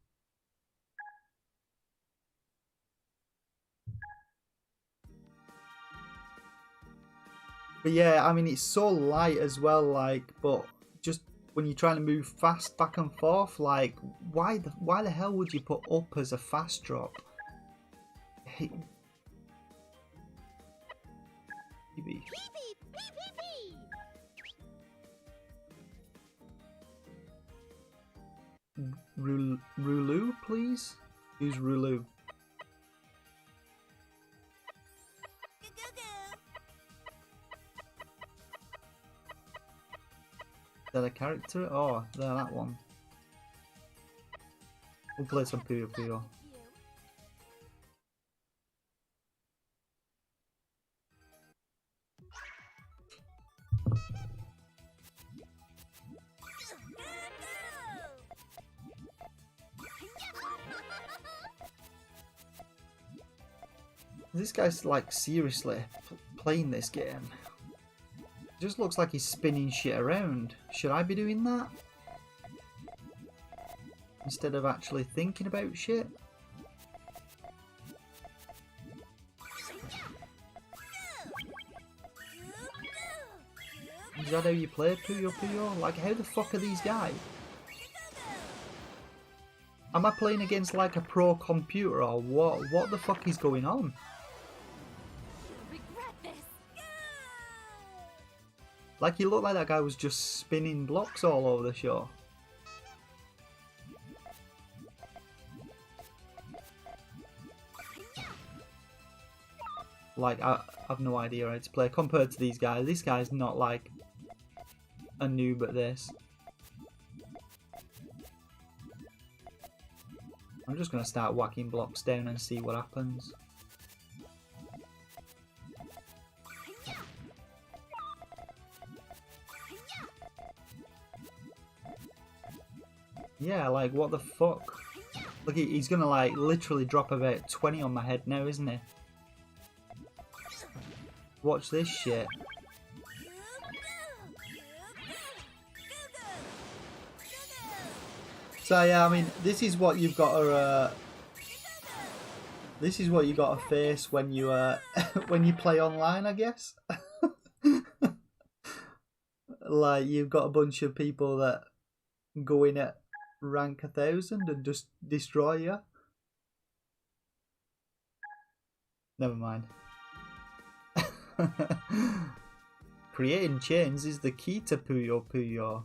But yeah, I mean it's so light as well, like, but just when you're trying to move fast back and forth, like why the hell would you put up as a fast drop? Maybe. Rulu, please? Who's Rulu? Is that a character? Oh, there, that one. We'll play some Puyo Puyo. This guy's like seriously playing this game. It just looks like he's spinning shit around. Should I be doing that? Instead of actually thinking about shit? Is that how you play Puyo Puyo? Like, how the fuck are these guys? Am I playing against like a pro computer or what? What the fuck is going on? Like, he looked like that guy was just spinning blocks all over the show. Like, I have no idea how to play compared to these guys. This guy's not like a noob at this. I'm just going to start whacking blocks down and see what happens. Yeah, like, what the fuck? Look, he's gonna, like, literally drop about 20 on my head now, isn't he? Watch this shit. So, yeah, I mean, this is what you've got to, this is what you got to face when you, when you play online, I guess. Like, you've got a bunch of people that go in at rank 1000 and just destroy you. Never mind. Creating chains is the key to Puyo Puyo.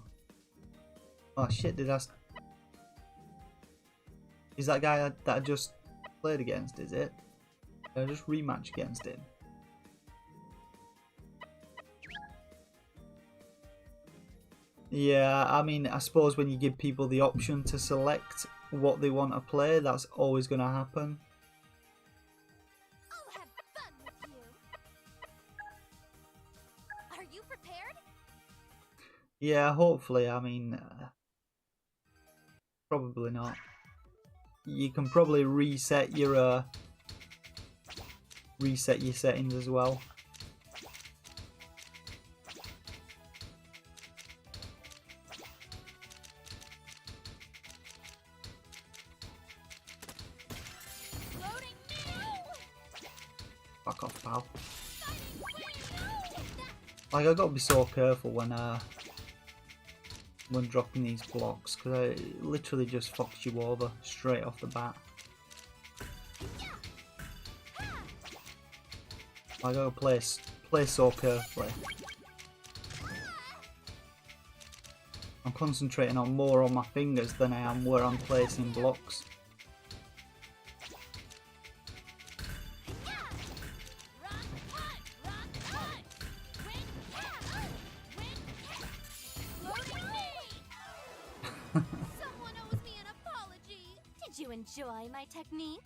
Oh shit, did I... Is that guy that I just played against, is it? Did I just rematch against him? Yeah, I mean, I suppose when you give people the option to select what they want to play, that's always going to happen. I'll have fun with you. Are you prepared? Yeah, hopefully. I mean, probably not. You can probably reset your settings as well. Fuck off, pal. Like, I gotta be so careful when dropping these blocks, because it literally just fucks you over straight off the bat. I gotta play so carefully. I'm concentrating on more on my fingers than I am where I'm placing blocks. enjoy my technique?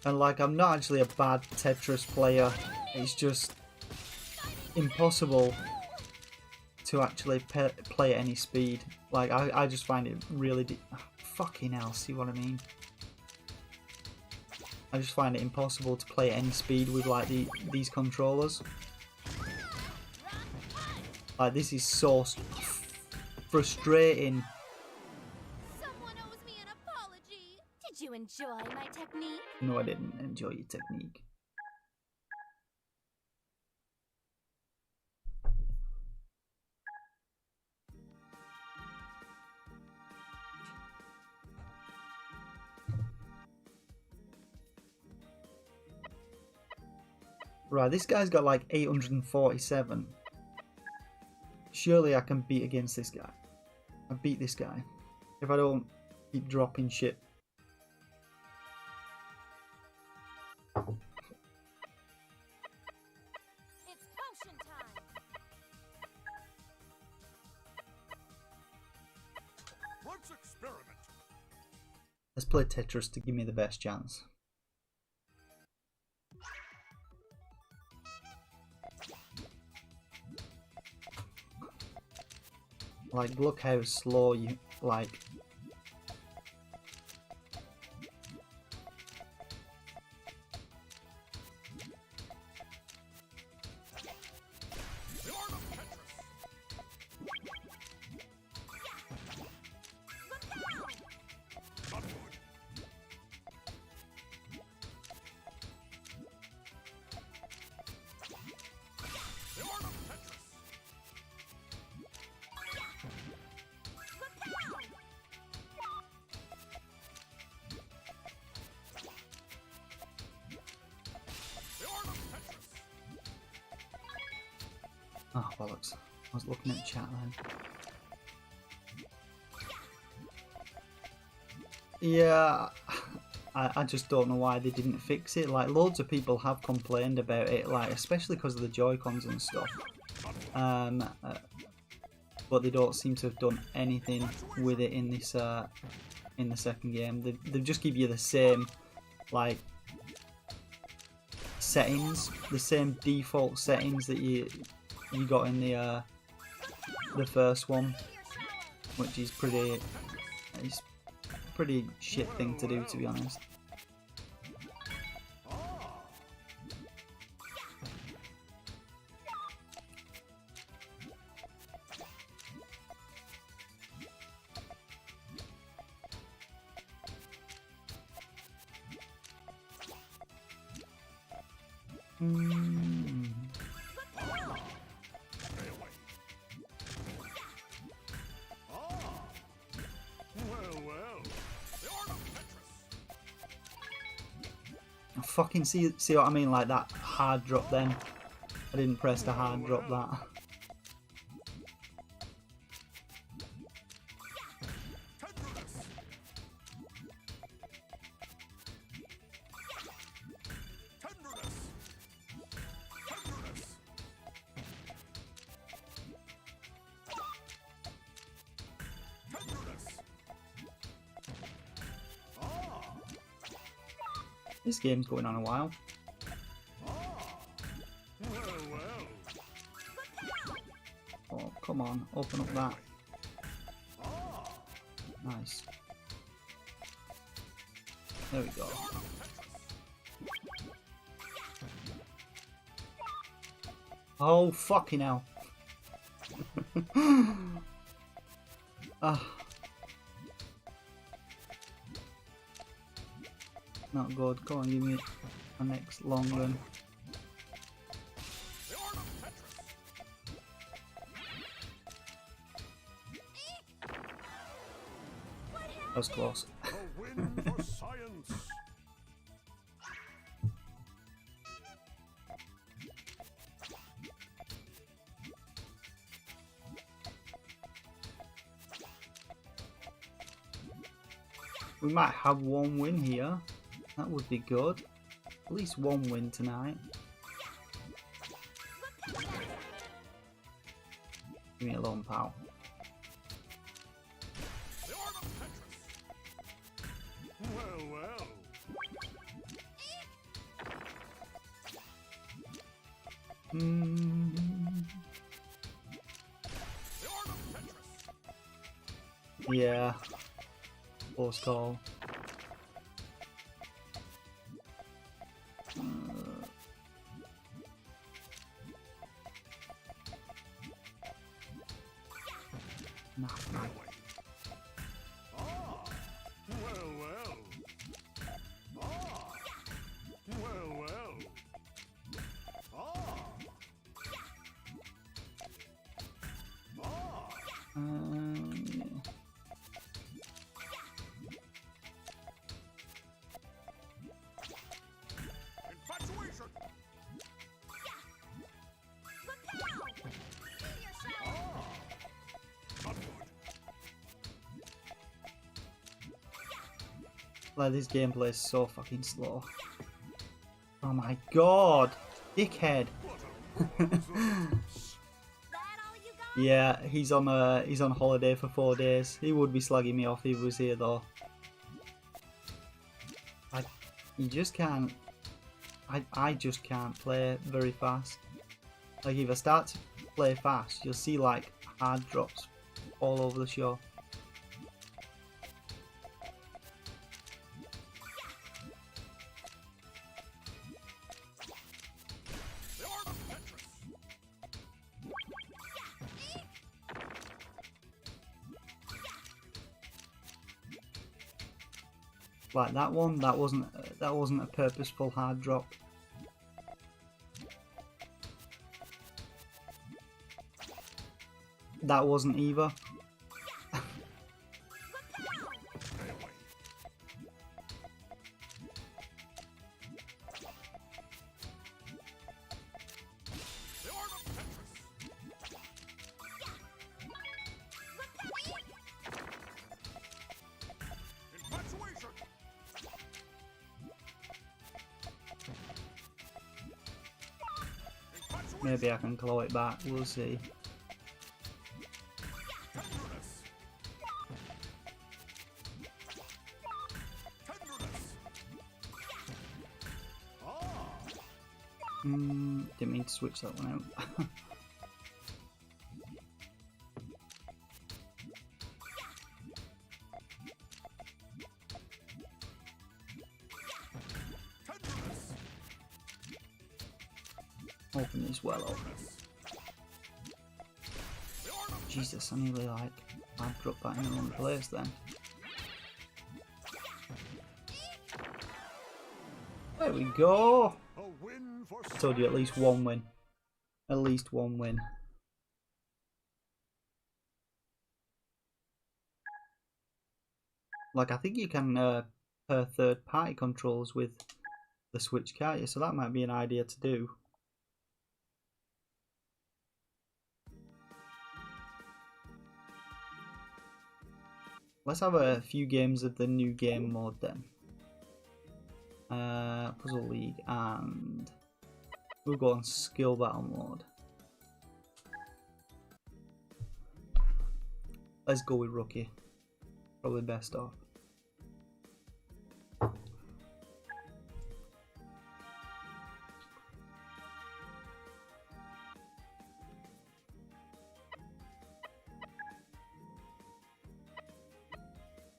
And like, I'm not actually a bad Tetris player, it's just impossible to actually play at any speed. Like, I just find it really fucking hell, see what I mean? I just find it impossible to play at any speed with like these controllers. Like, this is so frustrating. Someone owes me an apology. Did you enjoy my technique? No, I didn't enjoy your technique. Right, this guy's got like 847. Surely I can beat against this guy. I beat this guy. If I don't keep dropping shit. It's potion time. Let's experiment. Let's play Tetris to give me the best chance. Like, look how slow you, like... The art of Tetris. Not good. The art of Tetris. The art of Tetris. Oh, bollocks. I was looking at the chat then. Yeah, I just don't know why they didn't fix it. Like, loads of people have complained about it, like, especially because of the Joy-Cons and stuff. But they don't seem to have done anything with it in this in the second game. They just give you the same, like, settings, the same default settings that you got in the first one, which is pretty shit thing to do, to be honest. Stay away. Well. The art of Tetris. Fucking see what I mean? Like that hard drop then. I didn't press the hard drop that. Tenderness. Tenderness. Tenderness. Tenderness. This game's going on a while. Well. Oh, come on, open up that. Nice. There we go. Oh, fucking hell. Ah. Not good. Come on, give me a next long run. The art of Tetris. That was close. A win for science. We might have one win here. That would be good. At least one win tonight. Leave me alone, pal. The art of Tetris. Well, well. The art of Tetris. Yeah. Close call. Nah. Ah, well, well. Ah, well, well. Ah. Ah. Yeah. Infatuation. Ah. Not good. Like, this gameplay is so fucking slow. Oh my god! Dickhead! That all you got? Yeah, he's on holiday for 4 days. He would be slagging me off if he was here though. You just can't. I just can't play very fast. Like, if I start to play fast, you'll see like hard drops all over the show. The art of Tetris. Like that one, that wasn't a purposeful hard drop. That wasn't either. Stay away. The art of Tetris. Infatuation. Infatuation. Maybe I can claw it back. We'll see. Tenderness. Tenderness. Ah. Didn't mean to switch that one out. Tenderness. Open these well up. The art of Jesus, I nearly like I'd drop that in the wrong place then. There we go. a win for Told you at least one win. At least one win. Like, I think you can pair third-party controls with the Switch, can't you? So that might be an idea to do. Let's have a few games of the new game mode then. Puzzle League, and we'll go on skill battle mode. Let's go with Rookie. Probably best off.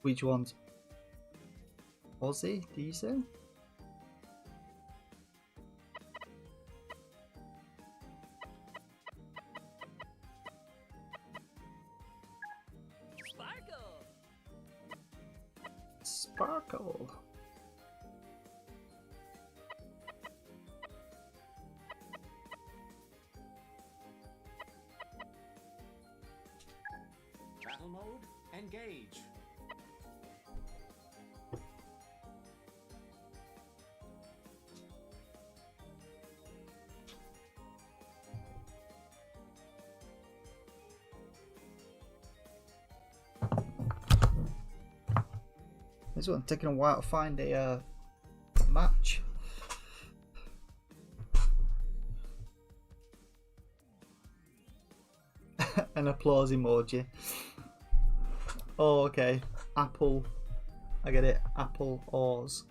Which ones? Aussie, do you say? Sparkle. Battle mode, engage. This one's taking a while to find a match. An applause emoji. Oh, okay. Apple. I get it. Apple Oars.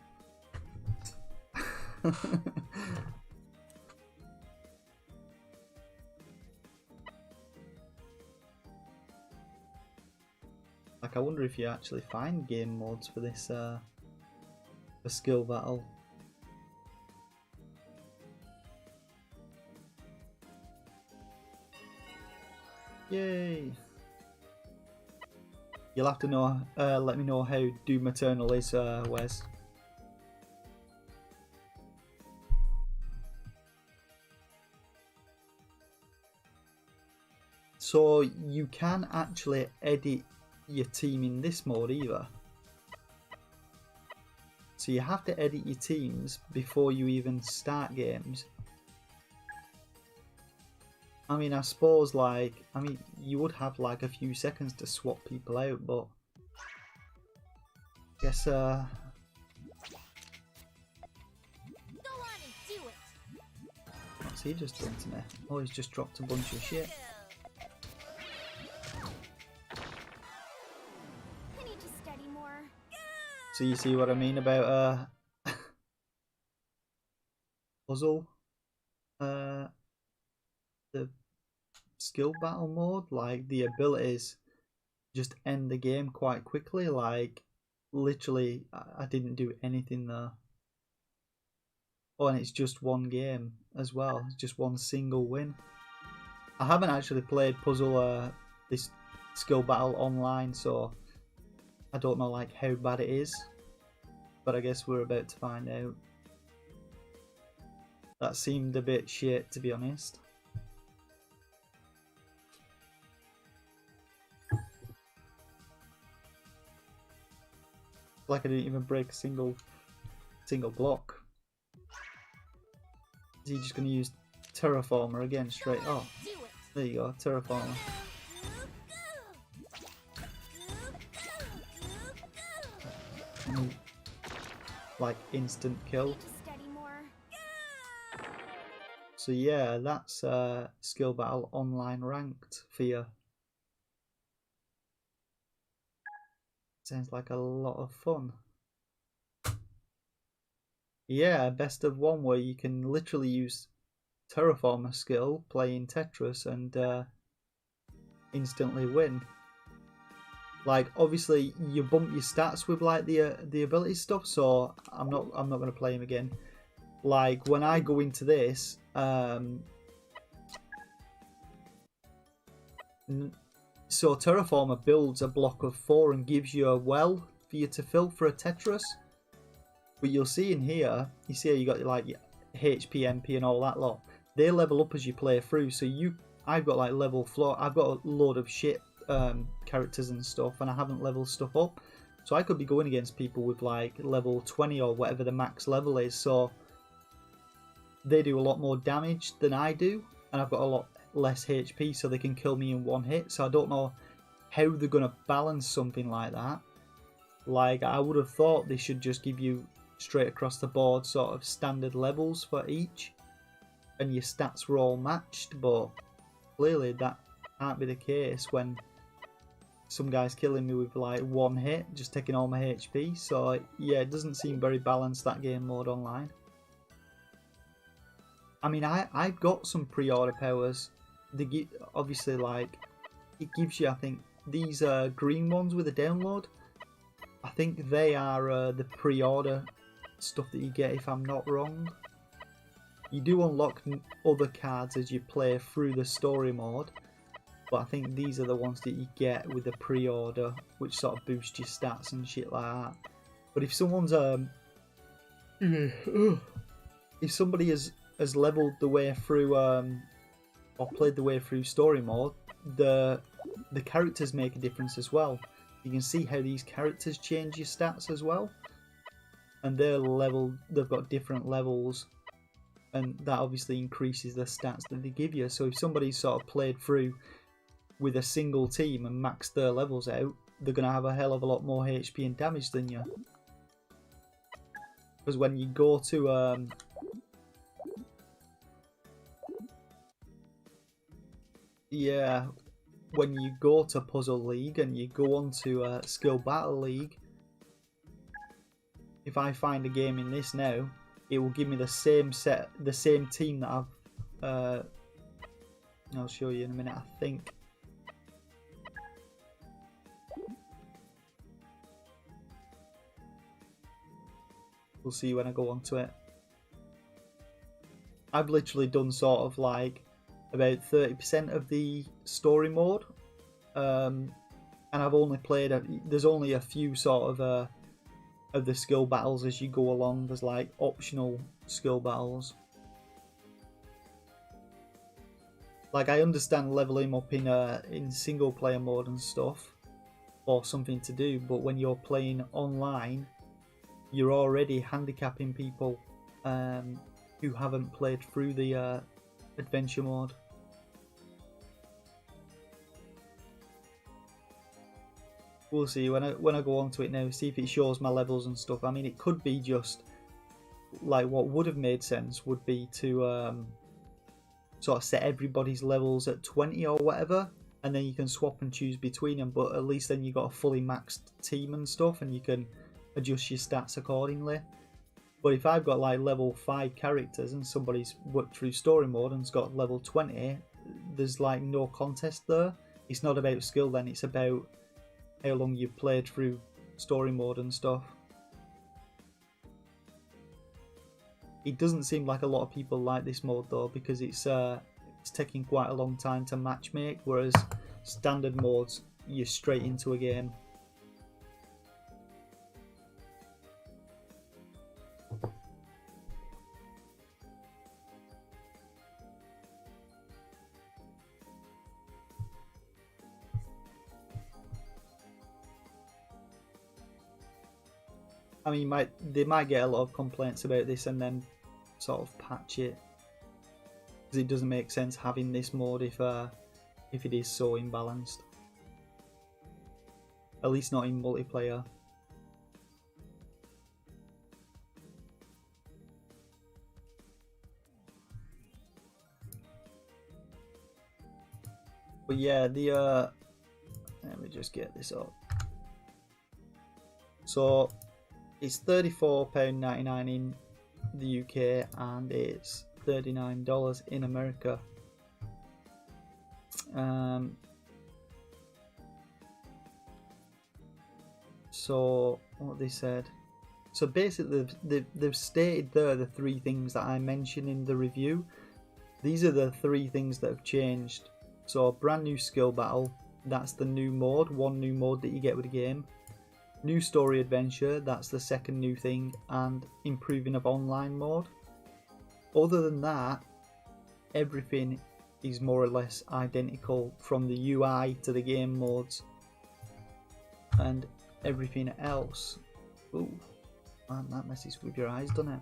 Like, I wonder if you actually find game modes for this for skill battle. Yay! You'll have to know. Let me know how Doom Eternal is, Wes. So you can actually edit your team in this mode either. So you have to edit your teams before you even start games. I mean, I suppose, like, you would have like a few seconds to swap people out, but I guess Go on and do it. what's he just done to me? Oh, he's just dropped a bunch of shit. I need to study more. So you see what I mean about puzzle, the skill battle mode, like the abilities just end the game quite quickly. Like literally, I didn't do anything there. Oh, and it's just one game as well. It's just one single win. I haven't actually played puzzle this skill battle online, so I don't know like how bad it is, but I guess we're about to find out. That seemed a bit shit, to be honest. Like I didn't even break a single block. Is he just going to use Terraformer again straight off? Do it. There you go, Terraformer. Like instant kill. Study more. So yeah, that's skill battle online ranked for you. Sounds like a lot of fun. Yeah, best of one where you can literally use Terraformer skill playing Tetris and instantly win. Like obviously you bump your stats with like the ability stuff, so I'm not going to play him again. Like when I go into this, so Terraformer builds a block of 4 and gives you a well for you to fill for a Tetris. But you'll see in here, you see how you got like your HP, MP and all that lot. They level up as you play through. So I've got like level floor. I've got a load of shit characters and stuff, and I haven't leveled stuff up. So I could be going against people with like level 20 or whatever the max level is. So they do a lot more damage than I do, and I've got a lot less HP, so they can kill me in one hit. So I don't know how they're going to balance something like that. Like I would have thought they should just give you straight across the board sort of standard levels for each, and your stats were all matched, but clearly that can't be the case when some guy's killing me with like one hit, just taking all my HP. So yeah, it doesn't seem very balanced, that game mode online. I mean, I've got some pre-order powers. They obviously, like, it gives you, I think, these green ones with a download. I think they are the pre-order stuff that you get, if I'm not wrong. You do unlock other cards as you play through the story mode, but I think these are the ones that you get with the pre-order, which sort of boost your stats and shit like that. But if someone's if somebody has leveled the way through or played the way through story mode, the characters make a difference as well. You can see how these characters change your stats as well, and they've got different levels, and that obviously increases the stats that they give you. So if somebody's sort of played through with a single team and maxed their levels out, they're going to have a hell of a lot more HP and damage than you. Because when you go to yeah, when you go to Puzzle League and you go on to Skill Battle League, if I find a game in this now, it will give me the same team that I've I'll show you in a minute, I think. We'll see when I go onto it. I've literally done sort of like about 30% of the story mode, and I've only played. There's only a few sort of the skill battles as you go along. There's like optional skill battles. Like I understand leveling up in single player mode and stuff for something to do, but when you're playing online, you're already handicapping people who haven't played through the adventure mode. We'll see when I go onto it now, see if it shows my levels and stuff. I mean, it could be just like what would have made sense would be to sort of set everybody's levels at 20 or whatever, and then you can swap and choose between them, but at least then you got a fully maxed team and stuff, and you can adjust your stats accordingly. But if I've got like level 5 characters and somebody's worked through story mode and's got level 20, there's like no contest there. It's not about skill then, it's about how long you've played through story mode and stuff. It doesn't seem like a lot of people like this mode though, because it's taking quite a long time to matchmake, whereas standard modes you're straight into a game. I mean, they might get a lot of complaints about this and then sort of patch it, because it doesn't make sense having this mode if it is so imbalanced. At least not in multiplayer. But yeah, let me just get this up. So it's £34.99 in the UK and it's $39 in America. So what they said. So basically they've stated there the 3 things that I mentioned in the review. These are the 3 things that have changed. So brand new skill battle, that's the new mode, one new mode that you get with the game. New story adventure, that's the second new thing, and improving of online mode. Other than that, everything is more or less identical from the UI to the game modes and everything else. Ooh, man, that messes with your eyes, doesn't it?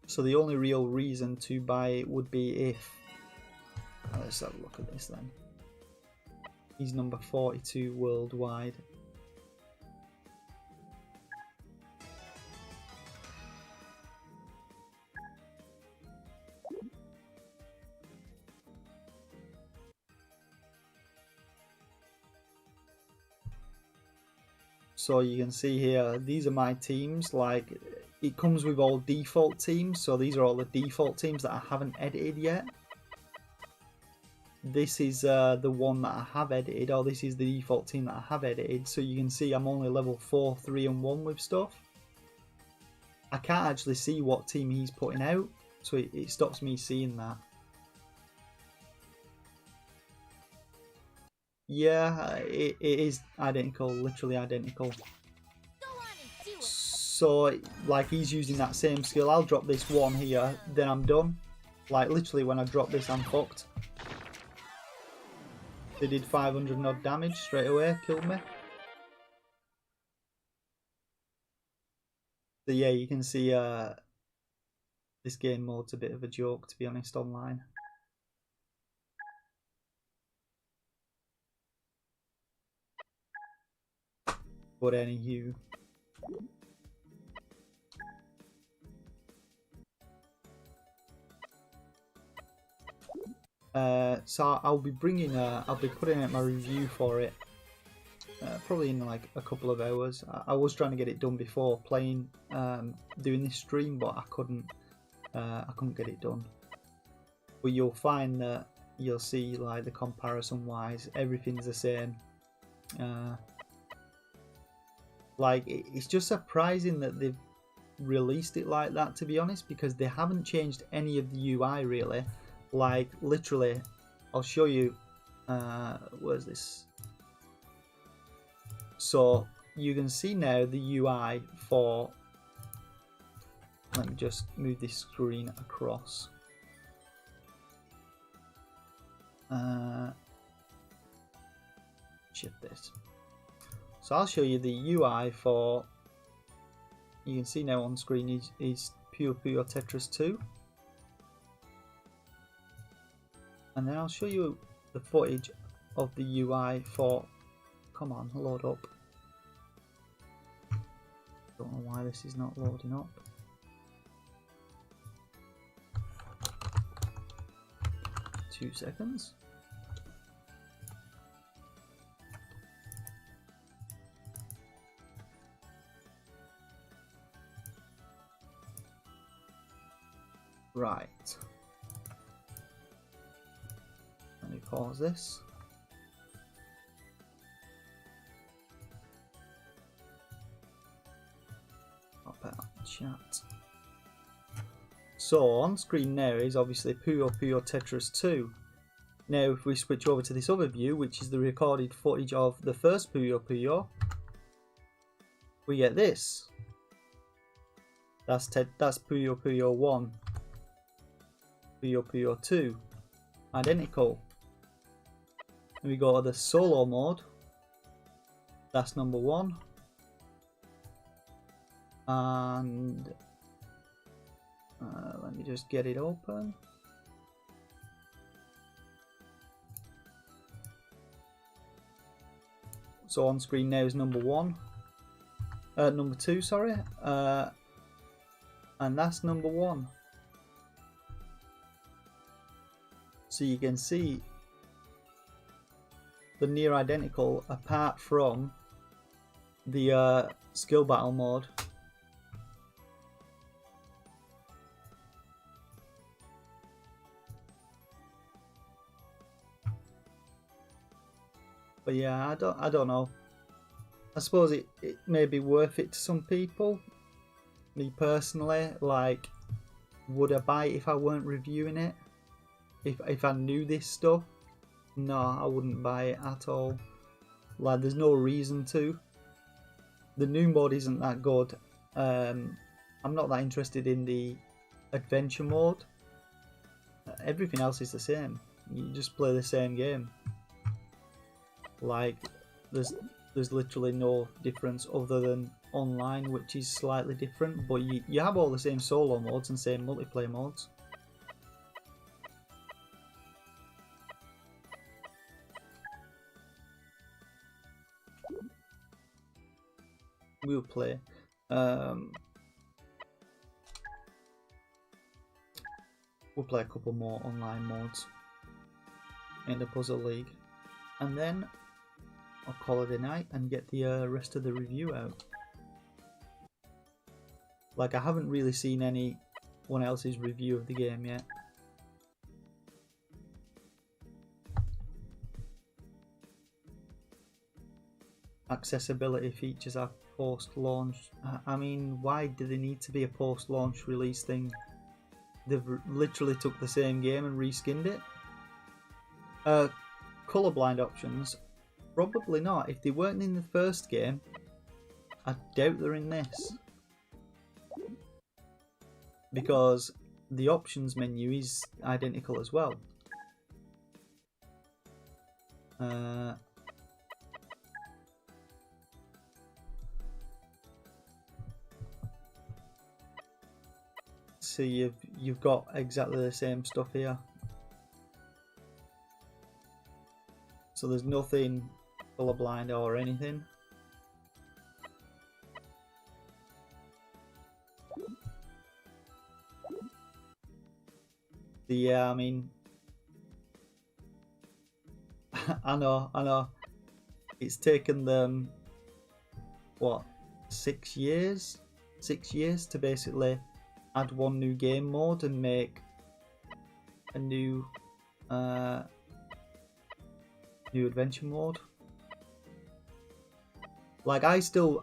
So the only real reason to buy it would be if... let's have a look at this then. He's number 42 worldwide. So you can see here, these are my teams. Like, it comes with all default teams, so these are all the default teams that I haven't edited yet. This is the one that I have edited, or this is the default team that I have edited. So you can see I'm only level 4, 3 and 1 with stuff. I can't actually see what team he's putting out, so it stops me seeing that. Yeah, it is identical, literally identical. Go on and do it. So, like, he's using that same skill. I'll drop this one here, then I'm done. Like, literally, when I drop this, I'm fucked. They did 500 odd damage straight away, killed me. So yeah, you can see this game mode's a bit of a joke, to be honest, online. But anywho. So I'll be putting out my review for it probably in like a couple of hours. I was trying to get it done before playing, doing this stream, but I couldn't get it done. But you'll find that you'll see like the comparison wise, everything's the same. Like it's just surprising that they've released it like that, to be honest, because they haven't changed any of the UI really. Like literally, I'll show you. Where's this? So you can see now the UI for. Let me just move this screen across. Shift this. So I'll show you the UI for. You can see now on screen is Puyo Puyo Tetris 2. And then I'll show you the footage of the UI for. Come on, load up. Don't know why this is not loading up. Two seconds. Right. Let me pause this. Pop out chat. So on screen now is obviously Puyo Puyo Tetris 2. Now if we switch over to this other view, which is the recorded footage of the first Puyo Puyo, we get this. That's Puyo Puyo 1. Puyo Puyo 2. Identical. And we go to the solo mode. That's number 1. And let me just get it open. So on screen now is number 1. Number 2, sorry. And that's number 1. So you can see the near identical apart from the skill battle mode. But yeah, I don't know. I suppose it may be worth it to some people. Me personally, like, would I buy it if I weren't reviewing it? If I knew this stuff? No, I wouldn't buy it at all. Like, there's no reason to. The new mod isn't that good. I'm not that interested in the adventure mode. Everything else is the same. You just play the same game. Like, there's literally no difference other than online, which is slightly different. But you have all the same solo modes and same multiplayer modes. We'll play. We'll play a couple more online modes in the Puzzle League, and then I'll call it a night and get the rest of the review out. Like, I haven't really seen anyone else's review of the game yet. Accessibility features are post-launch. I mean, why do they need to be a post-launch release thing? They've literally took the same game and reskinned it. Colorblind options, probably not. If they weren't in the first game, I doubt they're in this, because the options menu is identical as well. See, you've got exactly the same stuff here. So there's nothing colorblind or anything. yeah, I mean, I know. It's taken them, what, 6 years? 6 years to basically add one new game mode and make a new new adventure mode. Like I've still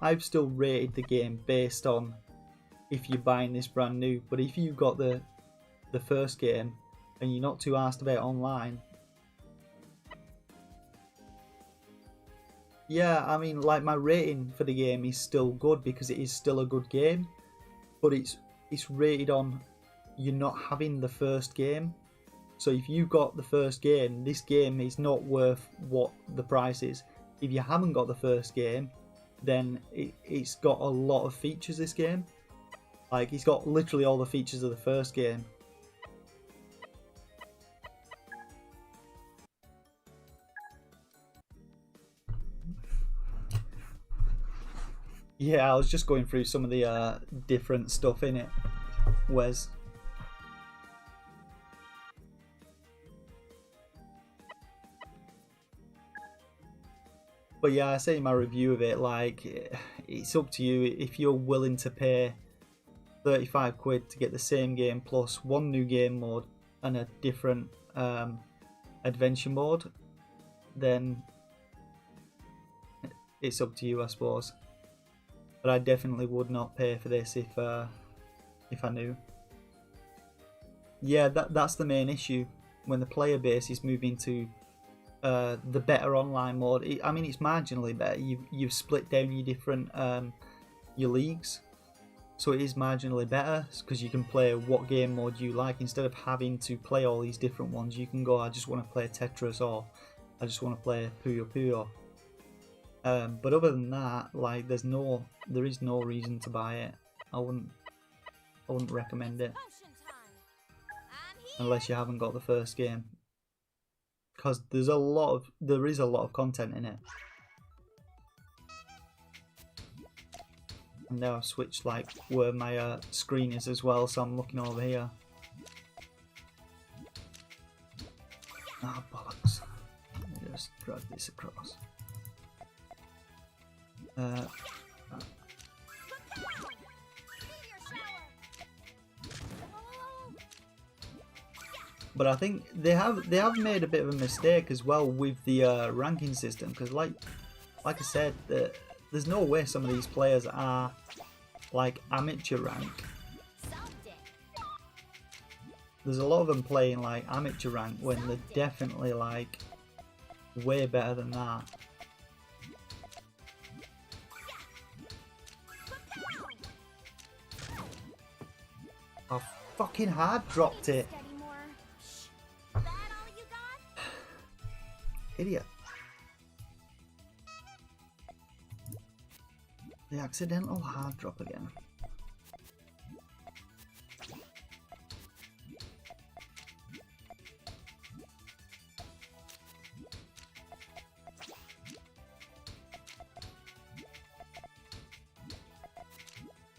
rated the game based on if you're buying this brand new, but if you got the first game and you're not too asked about online, yeah, I mean, like my rating for the game is still good because it is still a good game, but it's rated on you not having the first game. So if you got the first game, this game is not worth what the price is. If you haven't got the first game, then it's got a lot of features, this game. Like, it's got literally all the features of the first game. Yeah, I was just going through some of the different stuff in it, Wes. But yeah, I say in my review of it, like, it's up to you if you're willing to pay 35 quid to get the same game plus one new game mode and a different adventure mode, then it's up to you, I suppose. But I definitely would not pay for this if I knew. Yeah, that's the main issue when the player base is moving to the better online mode. I mean, it's marginally better. You've split down your different your leagues, so it is marginally better because you can play what game mode you like instead of having to play all these different ones. You can go, I just want to play Tetris, or I just want to play Puyo Puyo. But other than that, like, there is no reason to buy it. I wouldn't recommend it unless you haven't got the first game, because there is a lot of content in it. And now I've switched like where my screen is as well, so I'm looking over here. Ah, bollocks! Let me just drag this across. But I think they have made a bit of a mistake as well with the ranking system, because like I said, there's no way some of these players are like amateur rank. There's a lot of them playing like amateur rank when they're definitely like way better than that. I fucking hard dropped it. Idiot. The accidental hard drop again.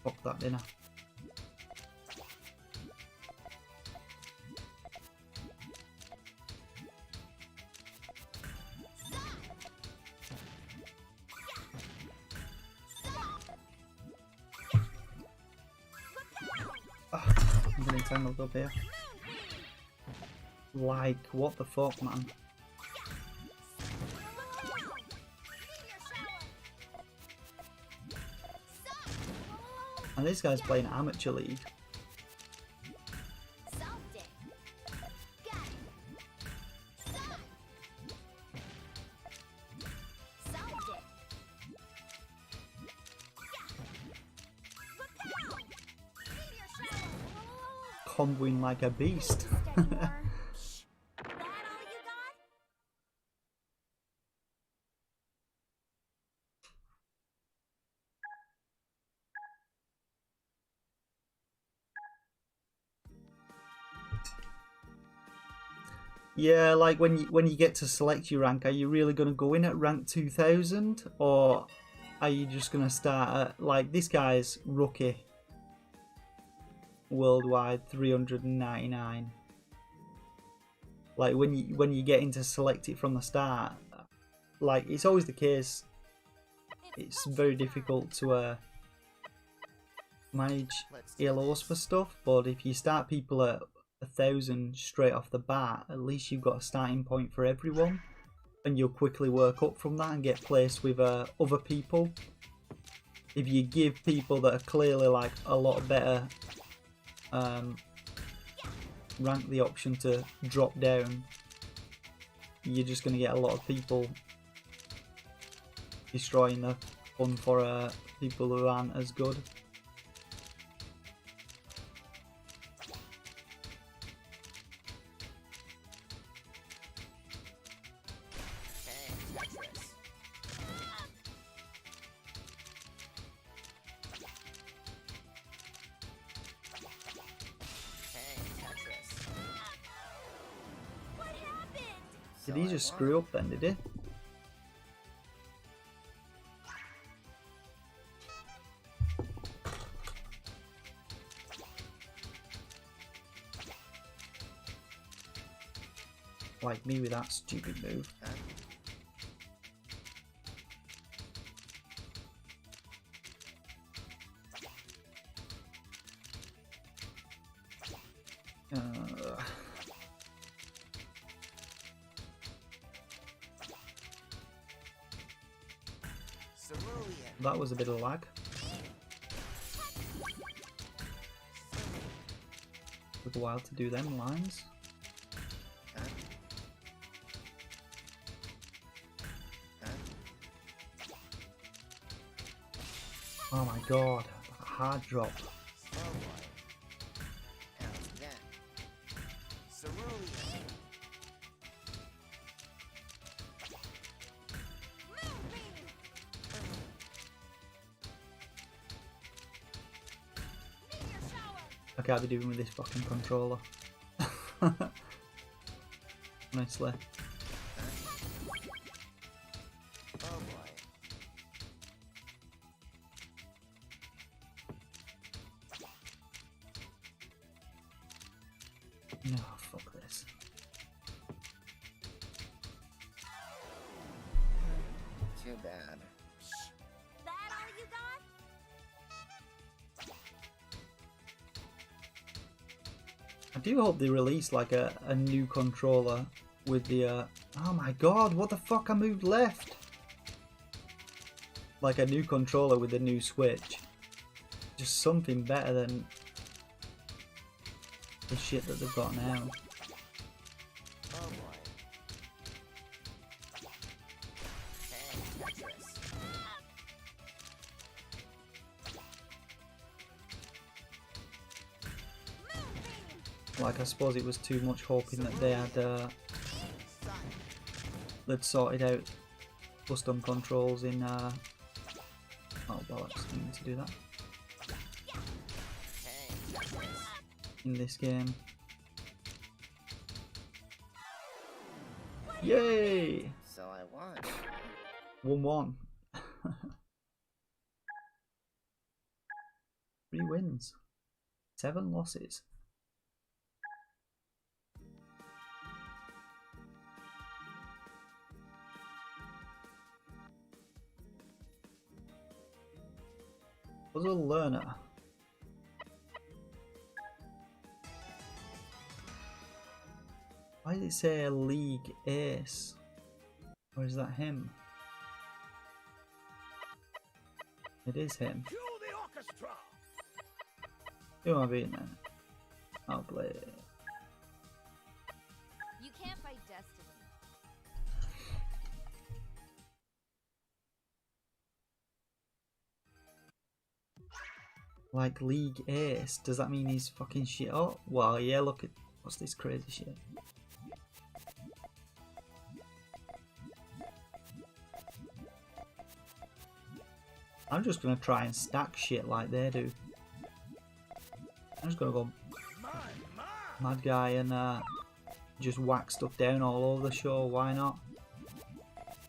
Fuck that dinner. I'm getting tangled up here. Like, what the fuck, man? And this guy's playing amateur league. Comboing like a beast. Yeah, like when you get to select your rank, are you really going to go in at rank 2000, or are you just going to start at, like, this guy's rookie worldwide 399, Like when you get into select it from the start, like it's always the case. It's very difficult to manage ELOs for stuff, but if you start people at 1,000 straight off the bat, at least you've got a starting point for everyone, and you'll quickly work up from that and get placed with other people. If you give people that are clearly like a lot better rank the option to drop down, you're just going to get a lot of people destroying the fun for people who aren't as good. Did he just screw up then, did he? Like me with that stupid move. That was a bit of lag. Took a while to do them lines. Oh my god, a hard drop. I can't be doing with this fucking controller. Honestly. No, fuck this. Too bad. That all you got? I do hope they release like a new controller with the oh my god, what the fuck, I moved left. Like a new controller with a new Switch. Just something better than the shit that they've got now. Like, I suppose it was too much hoping that they had they'd sorted out custom controls in oh bollocks, I need to do that in this game. Yay! So I won. 1-1. 3 wins, 7 losses. Puzzle learner. Why did it say a league ace? Or is that him? It is him. Cue the orchestra. Who am I beating then? I'll play it. You can't fight destiny. Like league ace, does that mean he's fucking shit up? Well, yeah, look at what's this crazy shit. I'm just gonna try and stack shit like they do. I'm just gonna go mad guy and just whack stuff down all over the show, why not?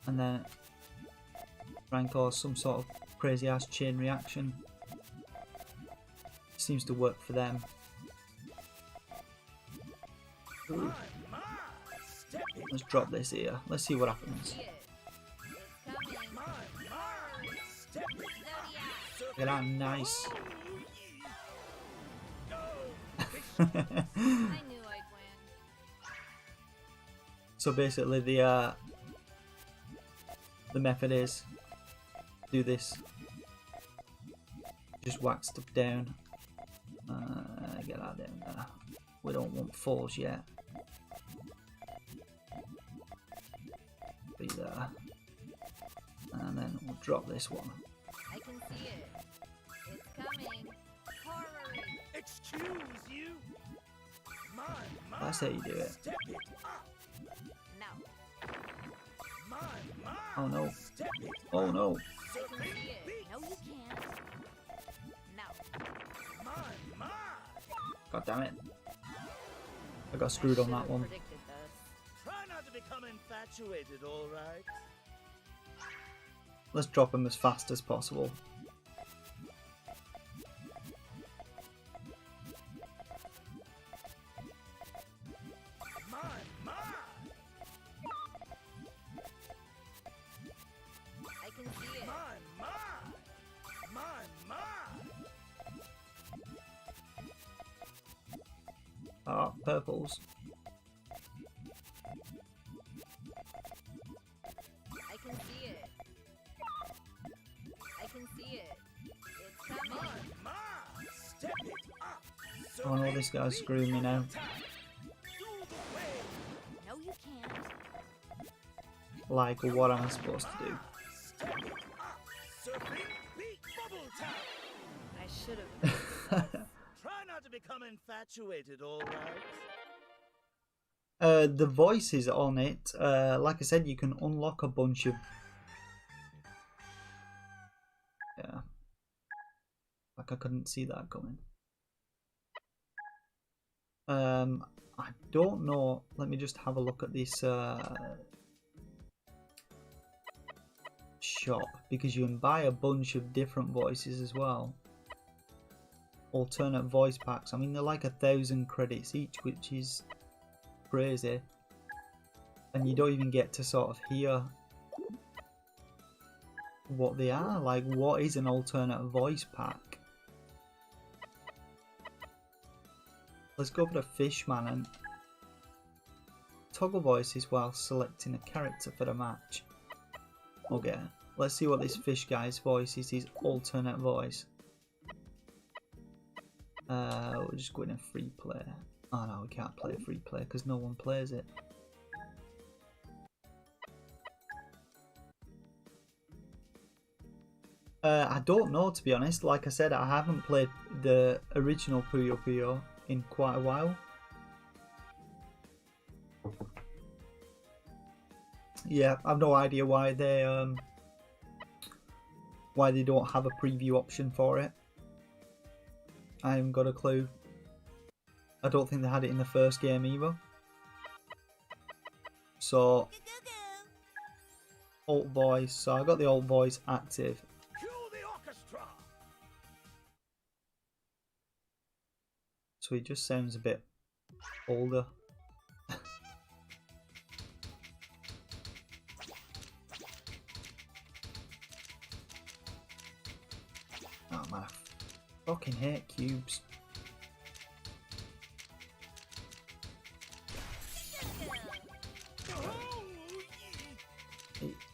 And then try and cause some sort of crazy ass chain reaction. Seems to work for them. Ooh. Let's drop this here. Let's see what happens. See it. It's coming. Step it. Zodiac. Look at that, nice. I knew I'd win. So basically, the method is do this. Just whack stuff down. Get that down there. We don't want fours yet. Be there. And then we'll drop this one. I can see it. It's coming. Horror. Excuse you. My. That's how you do it. Step it up. No. My. Oh no. Step it. Oh no. I can see it. No, you can't. No. My. God damn it. I got screwed on that one. Predicted this. Try not to become infatuated, all right? Let's drop them as fast as possible. My. I can see it. My. Ah, purples. I can see it. I can see it. It's coming. Step it up. Oh no, this guy's screwing me now. Do the way. No, you can't. Like, what am I supposed to do? Step it up. Surfing beat bubble tap. I should have. Try not to become infatuated, all right? The voices on it, like I said, you can unlock a bunch of... Yeah. Like I couldn't see that coming. I don't know. Let me just have a look at this shop, because you can buy a bunch of different voices as well. Alternate voice packs. I mean, they're like 1,000 credits each, which is crazy. And you don't even get to sort of hear what they are. Like, what is an alternate voice pack? Let's go for the Fishman and toggle voices while selecting a character for the match. Okay, let's see what this fish guy's voice is, his alternate voice. We're just going in free play. Oh no, we can't play free play because no one plays it. I don't know, to be honest. Like I said, I haven't played the original Puyo Puyo in quite a while. Yeah, I've no idea why they don't have a preview option for it. I haven't got a clue. I don't think they had it in the first game either. So, alt voice. So I got the alt voice active. Cue the orchestra. So he just sounds a bit older. Oh man, I fucking hate cubes.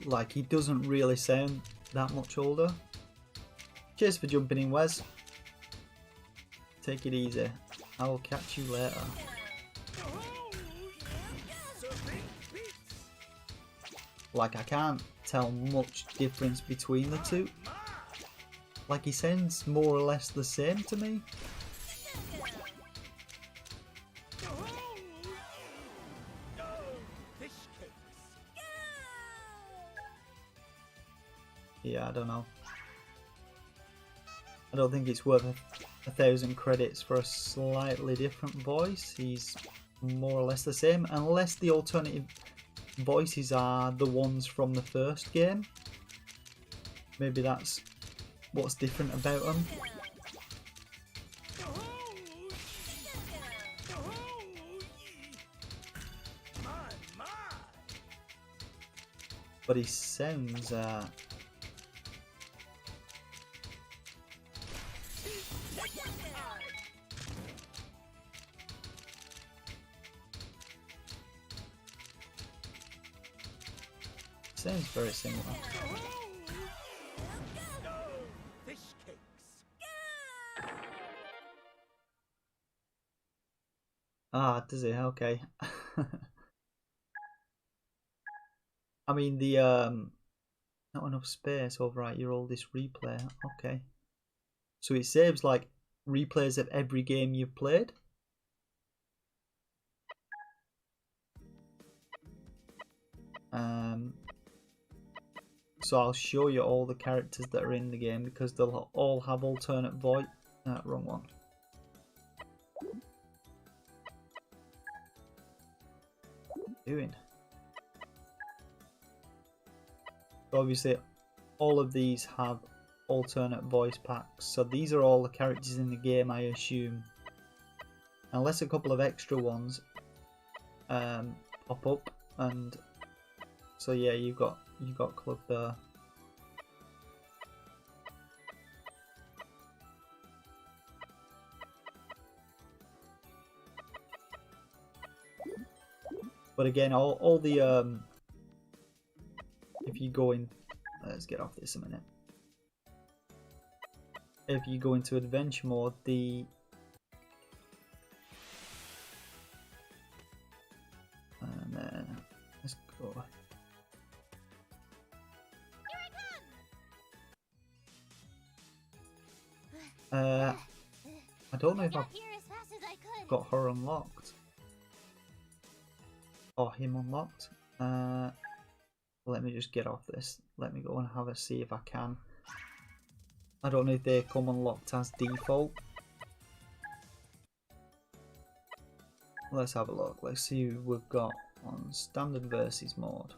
Like, he doesn't really sound that much older. Cheers for jumping in, Wes. Take it easy. I will catch you later. Like, I can't tell much difference between the two. Like, he sounds more or less the same to me. Yeah, I don't know. I don't think it's worth 1,000 credits for a slightly different voice. He's more or less the same, unless the alternative voices are the ones from the first game. Maybe that's what's different about them. But he sounds sounds very similar. Fish cakes. Ah, does it? Okay. I mean the not enough space overwrite your oldest replay. Okay. So it saves like replays of every game you've played. So I'll show you all the characters that are in the game because they'll all have alternate voice. Wrong one. What are you doing? So obviously, all of these have alternate voice packs. So these are all the characters in the game, I assume, unless a couple of extra ones pop up. And so yeah, you've got Club there. But again, all the if you go in, let's get off this a minute. If you go into adventure mode, and then let's go. I don't know if I've Here as fast as I could. got her unlocked or him unlocked. Let me just get off this. Let me go and have a see if I can. I don't know if they come unlocked as default. Let's have a look. Let's see who we've got on standard versus mode.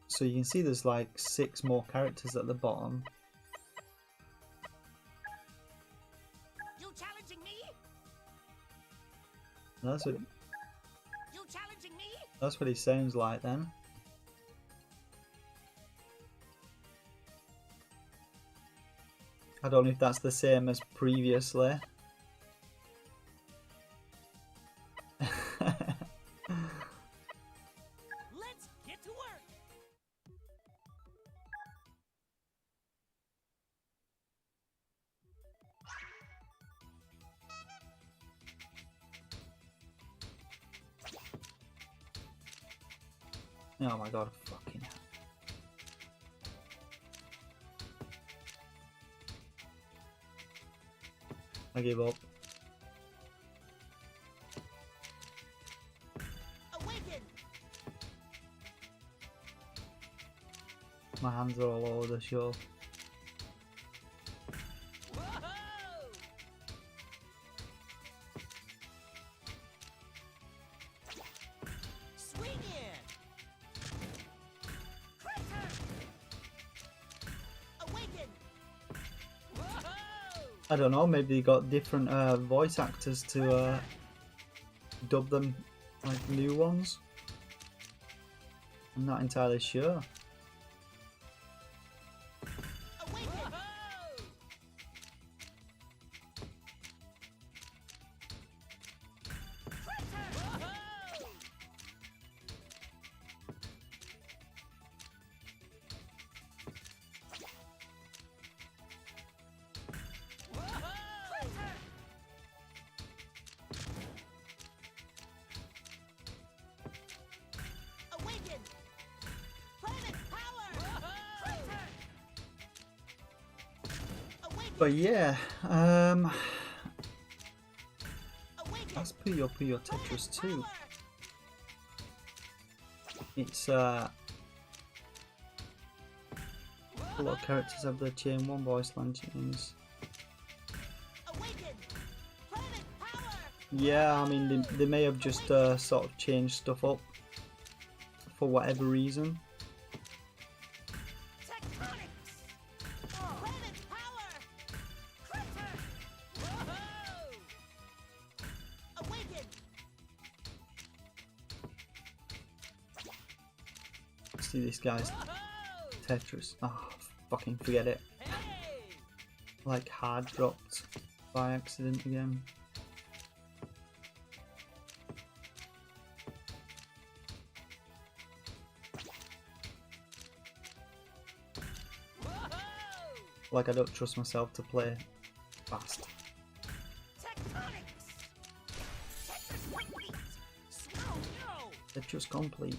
So you can see there's like 6 more characters at the bottom. You challenging me? That's what You challenging me? that's what he sounds like then. I don't know if that's the same as previously. Let's get to work. Oh my god, fucking hell. I give up. Awaken. My hands are all over the show. Whoa! Swing in. Crater. Awaken. Whoa! I don't know, maybe they got different voice actors to dub them like new ones. I'm not entirely sure. Awaken. Awaken. Planet power. Awaken. But yeah, Awaken. that's Puyo Puyo Tetris 2. Power. It's a lot of characters have their chain 1 voice line tunes. Awaken. Planet power. Yeah, I mean they may have just sort of changed stuff up for whatever reason. Tectonics. Planet power. Crater. Whoa! Awaken. see this guy's Tetris. Oh, fucking forget it. Like hard dropped by accident again. Like I don't trust myself to play fast. Tetris complete.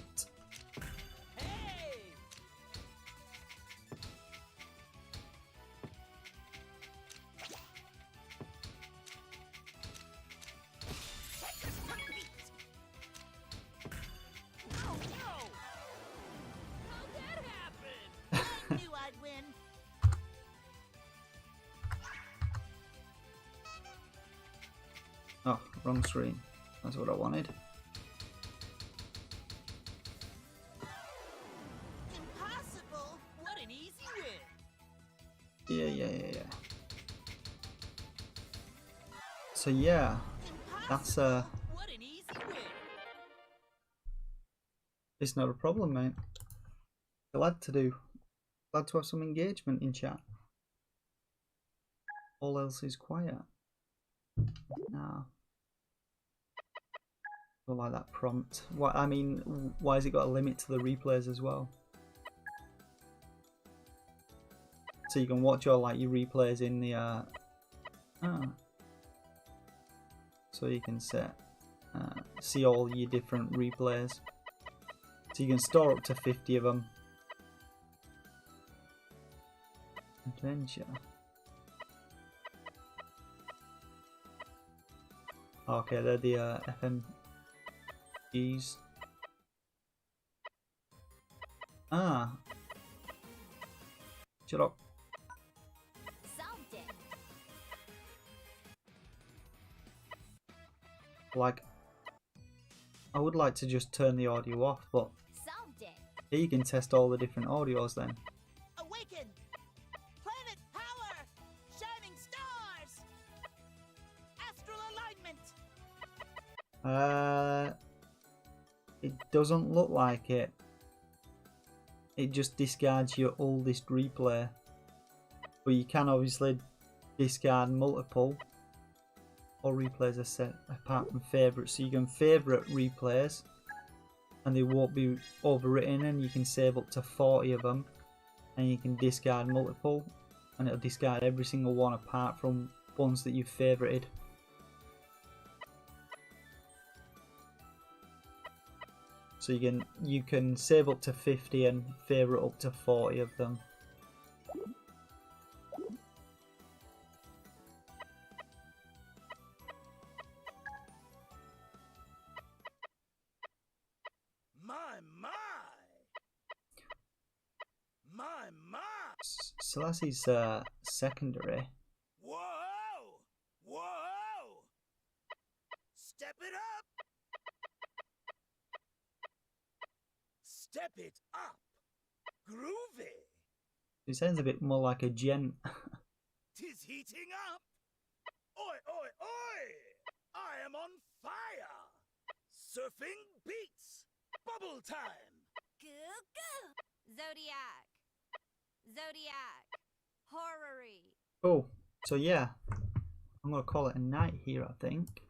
Oh, wrong screen. That's what I wanted. Impossible! What an easy win! Yeah. So yeah, that's What an easy win! it's not a problem, mate. Glad to have some engagement in chat. All else is quiet. Nah. Don't like that prompt. What I mean, why has it got a limit to the replays as well? So you can watch all like your replays in the so you can set see all your different replays. So you can store up to 50 of them. Adventure. Okay, they're the FMGs. Ah. Shut up. Solved it. Like, I would like to just turn the audio off, but Solved it. here you can test all the different audios then. Awaken! Planet power! Shining stars! Astral alignment! It doesn't look like it. It just discards your oldest replay. But you can obviously discard multiple. All replays are set apart from favourites. So you can favourite replays and they won't be overwritten, and you can save up to 40 of them. And you can discard multiple and it'll discard every single one apart from ones that you've favourited. So you can save up to 50 and favourite up to 40 of them. My! Selassie's secondary. Whoa! Step it up! Step it up! Groovy! He sounds a bit more like a gent. Tis heating up! Oi! I am on fire! Surfing beats! Bubble time! Goo goo. Zodiac. Horror-y. Oh, so yeah, I'm gonna call it a night here, I think.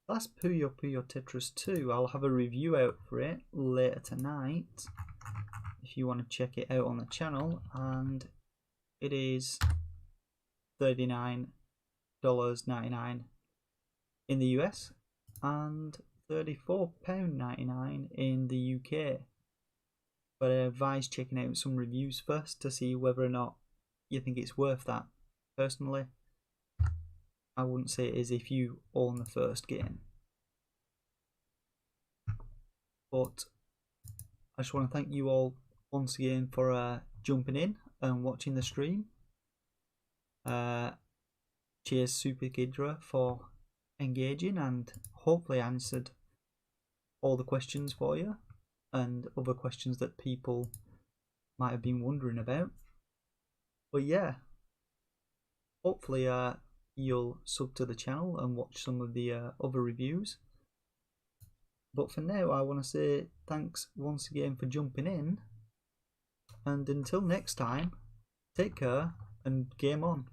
That's Puyo Puyo Tetris 2. I'll have a review out for it later tonight if you want to check it out on the channel, and it is $39.99 in the US and £34.99 in the UK. But I advise checking out some reviews first to see whether or not you think it's worth that. Personally, I wouldn't say it is if you own the first game. But I just want to thank you all once again for jumping in and watching the stream. Cheers Super Kidra for engaging and hopefully answered all the questions for you and other questions that people might have been wondering about. But yeah, hopefully you'll sub to the channel and watch some of the other reviews. But for now, I want to say thanks once again for jumping in, And until next time, take care and game on.